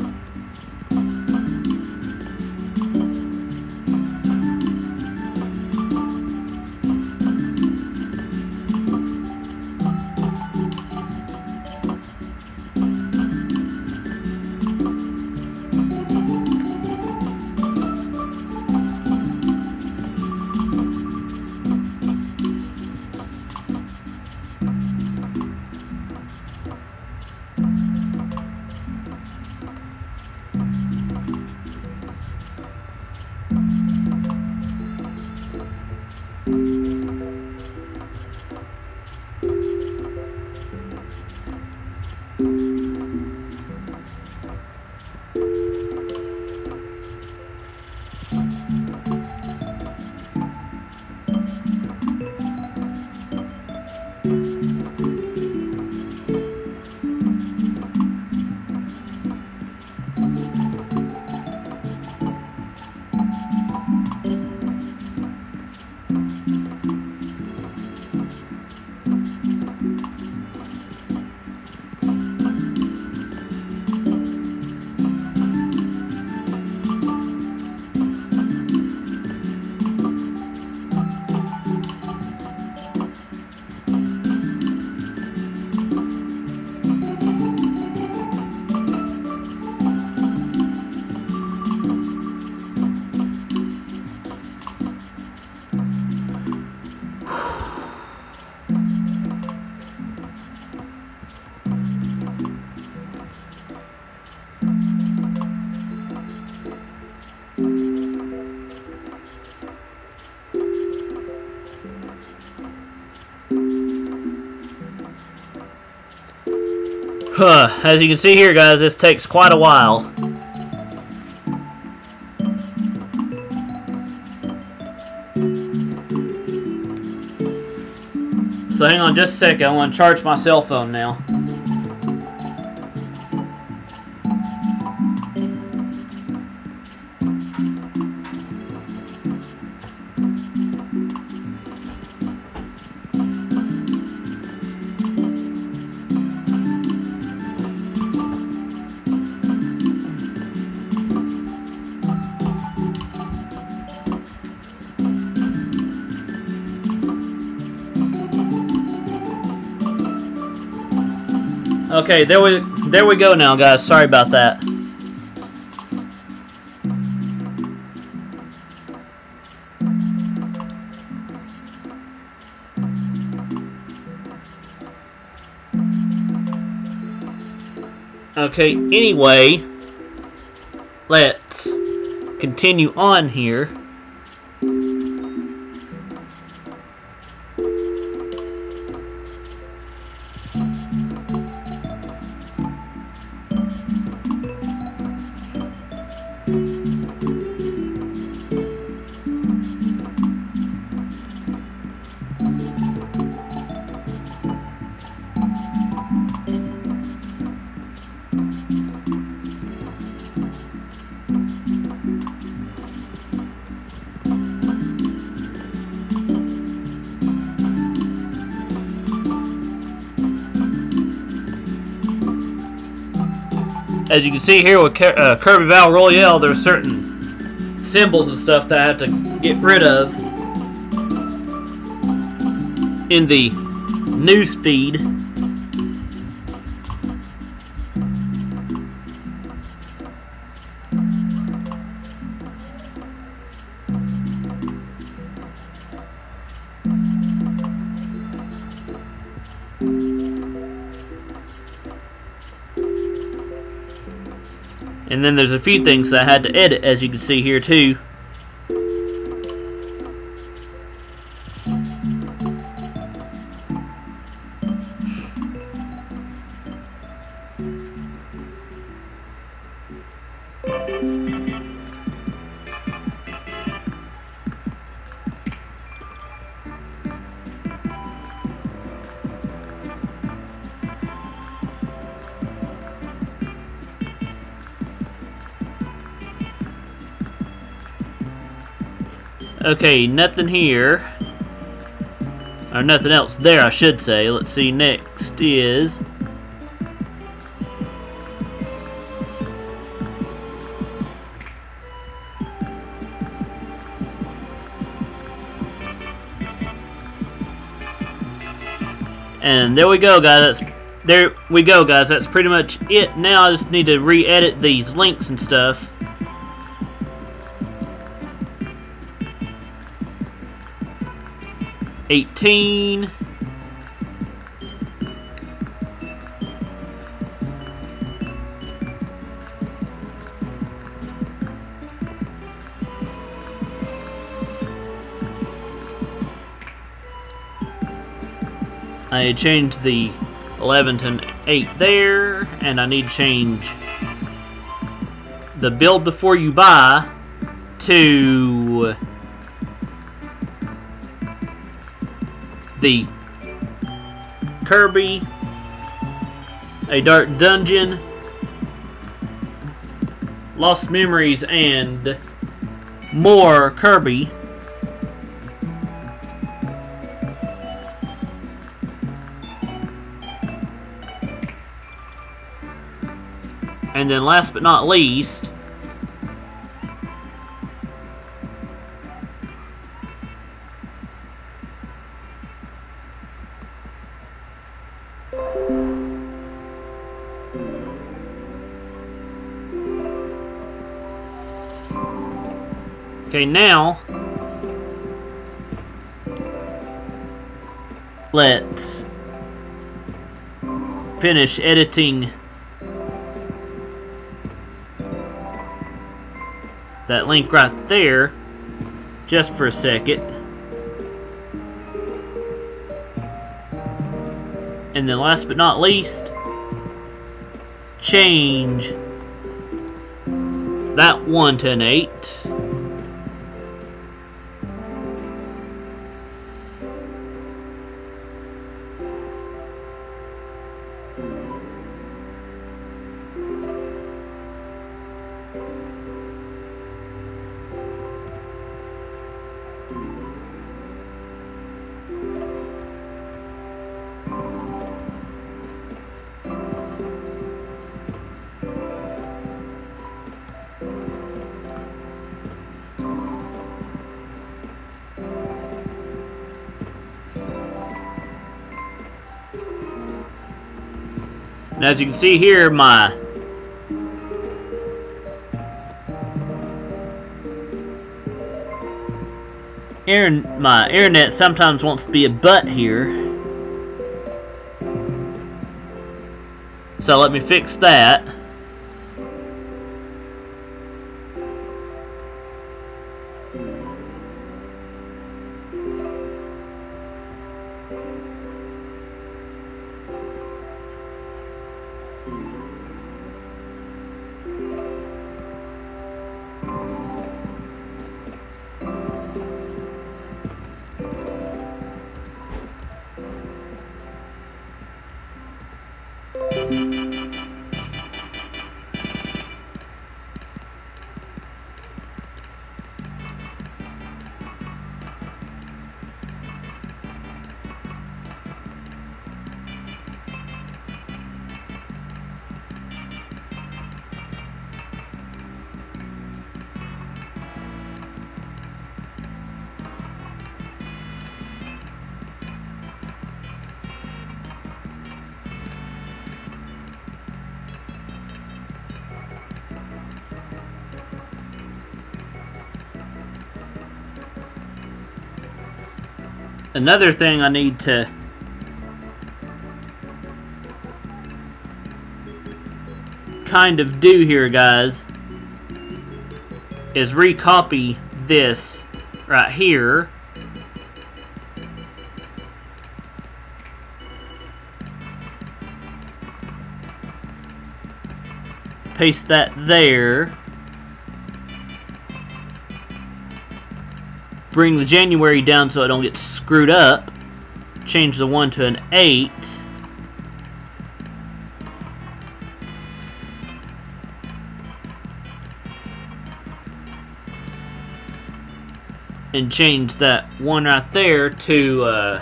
As you can see here, guys, this takes quite a while. So hang on just a second, I want to charge my cell phone now. Okay, there we go now, guys. Sorry about that. Okay, anyway, let's continue on here. As you can see here with Kirby Battle Royale, there's certain symbols and stuff that I have to get rid of in the news feed. And then there's a few things that I had to edit, as you can see here too. Okay, nothing here. Or nothing else there, I should say. Let's see, next is... And there we go, guys. There we go, guys. That's pretty much it. Now I just need to re-edit these links and stuff. $18. I changed the 11 to 8 there, and I need to change the build before you buy to the Kirby, A Dark Dungeon, Lost Memories, and more Kirby. And then last but not least, okay, now let's finish editing that link right there just for a second. And then last but not least, change that 1 to an 8. And as you can see here, my internet sometimes wants to be a butt here. So let me fix that. Another thing I need to kind of do here, guys, is recopy this right here. Paste that there. Bring the January down so I don't get screwed up. Change the 1 to an 8. And change that 1 right there to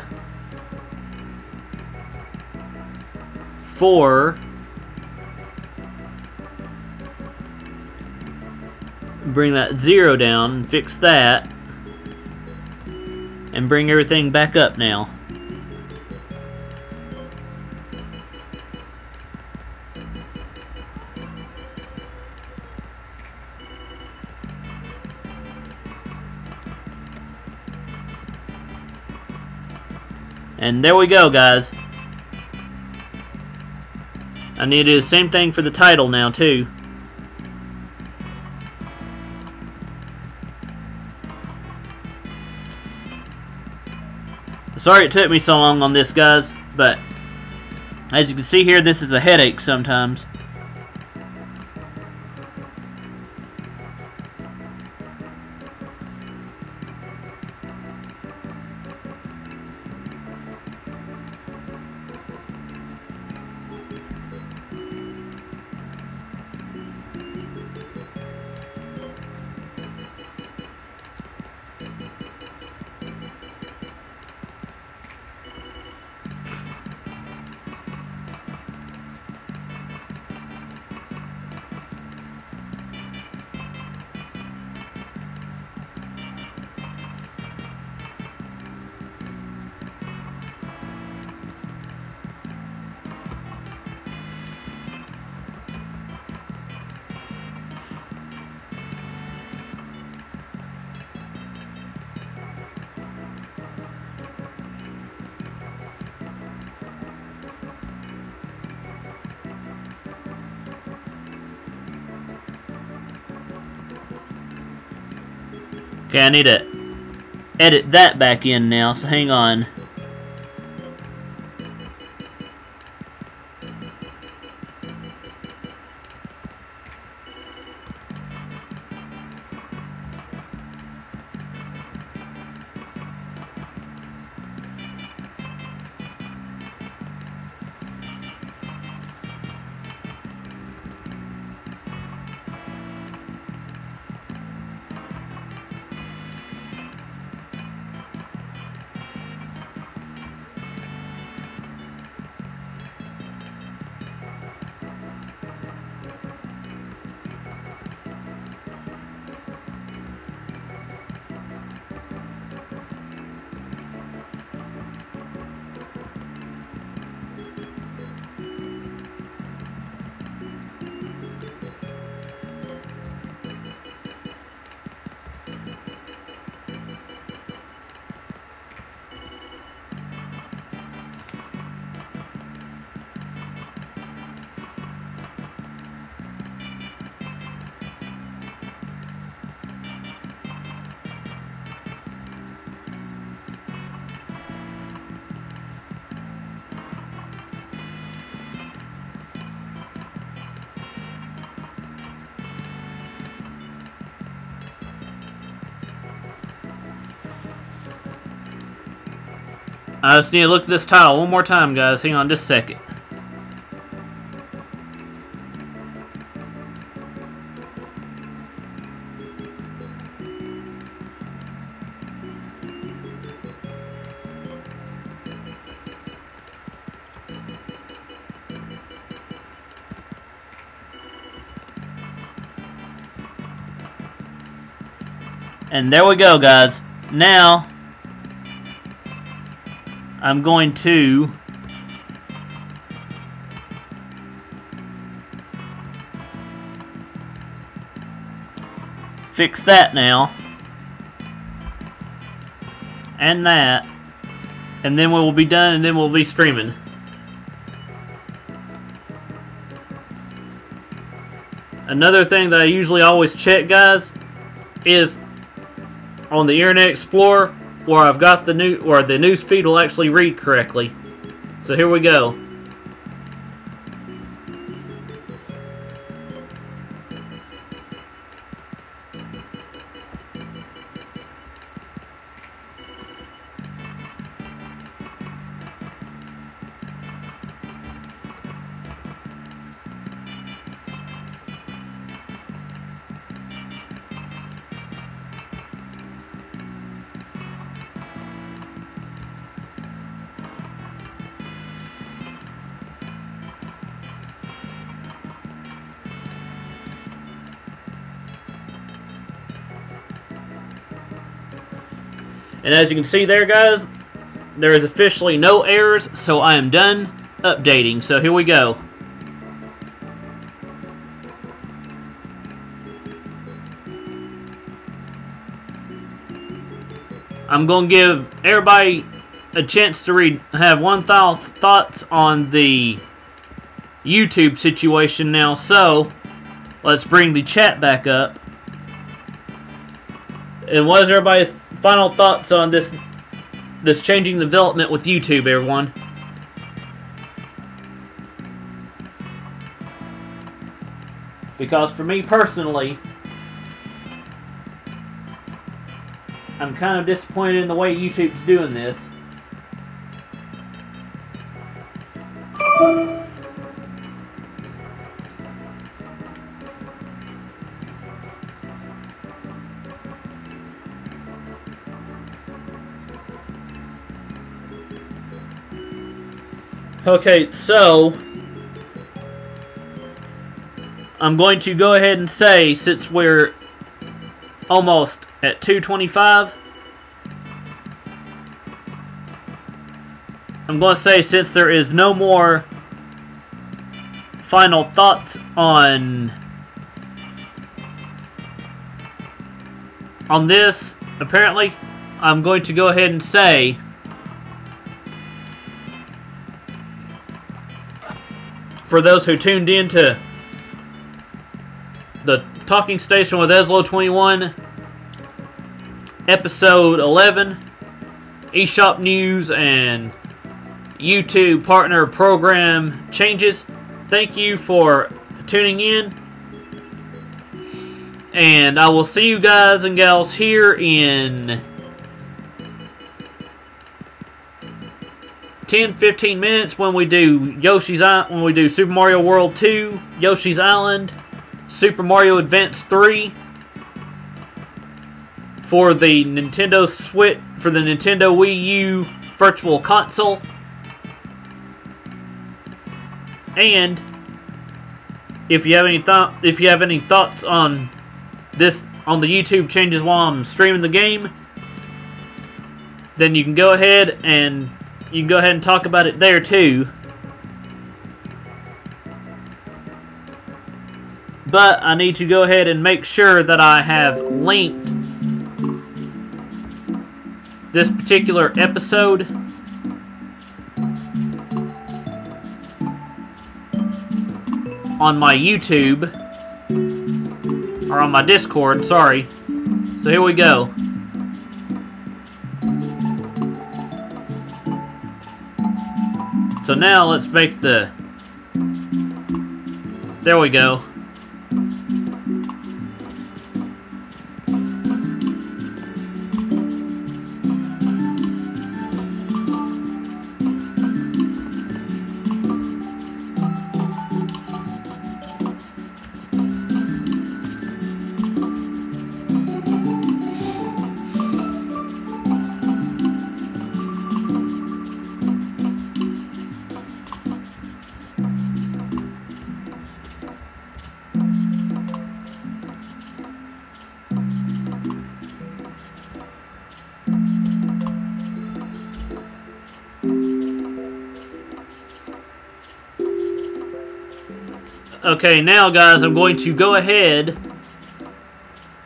4. Bring that 0 down and fix that. And bring everything back up now. And there we go, guys. I need to do the same thing for the title now, too. Sorry it took me so long on this, guys, but as you can see here, this is a headache sometimes. Okay, I need to edit that back in now, so hang on. I just need to look at this title one more time, guys. Hang on just a second. And there we go, guys. Now, I'm going to fix that now. And that. And then we will be done, and then we'll be streaming. Another thing that I usually always check, guys, is on the Internet Explorer where I've got the news feed will actually read correctly. So here we go. And as you can see there, guys, there is officially no errors, so I am done updating. So here we go. I'm going to give everybody a chance to have one thoughts on the YouTube situation now. So let's bring the chat back up. And what is everybody's final thoughts on this changing development with YouTube, everyone? Because for me personally, I'm kind of disappointed in the way YouTube's doing this. Okay, so I'm going to go ahead and say, since we're almost at 2:25, I'm going to say, since there is no more final thoughts on this, apparently, I'm going to go ahead and say for those who tuned in to the Talking Station with EZLO21, Episode 11, eShop News and YouTube Partner Program Changes, thank you for tuning in. And I will see you guys and gals here in 10-15 minutes when we do Super Mario World 2, Yoshi's Island, Super Mario Advance 3 for the Nintendo Switch, for the Nintendo Wii U Virtual Console. And if you have any thoughts on this, on the YouTube changes while I'm streaming the game, then you can go ahead and talk about it there too. But I need to go ahead and make sure that I have linked this particular episode on my YouTube, or on my Discord, sorry. So here we go. So now let's make the... There we go. Okay, now guys, I'm going to go ahead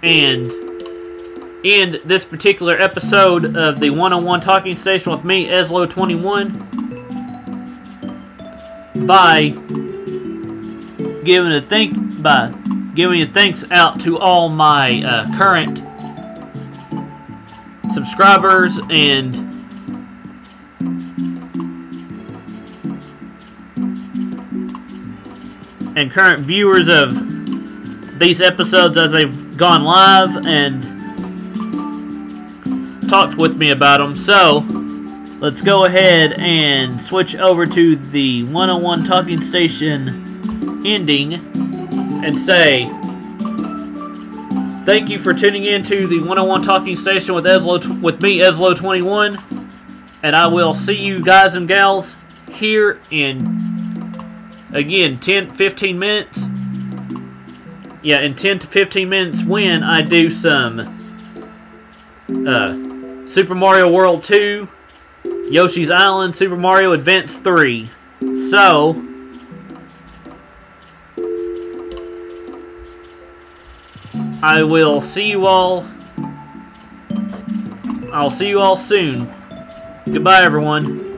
and end this particular episode of the 101 Talking Station with me, EZLO21, by giving a thanks out to all my current subscribers and current viewers of these episodes as they've gone live and talked with me about them. So let's go ahead and switch over to the 101 Talking Station ending and say thank you for tuning in to the 101 Talking Station with me, EZLO21, and I will see you guys and gals here in, again, 10-15 minutes. Yeah, in 10 to 15 minutes when I do some Super Mario World 2, Yoshi's Island, Super Mario Advance 3. So, I will see you all. I'll see you all soon. Goodbye, everyone.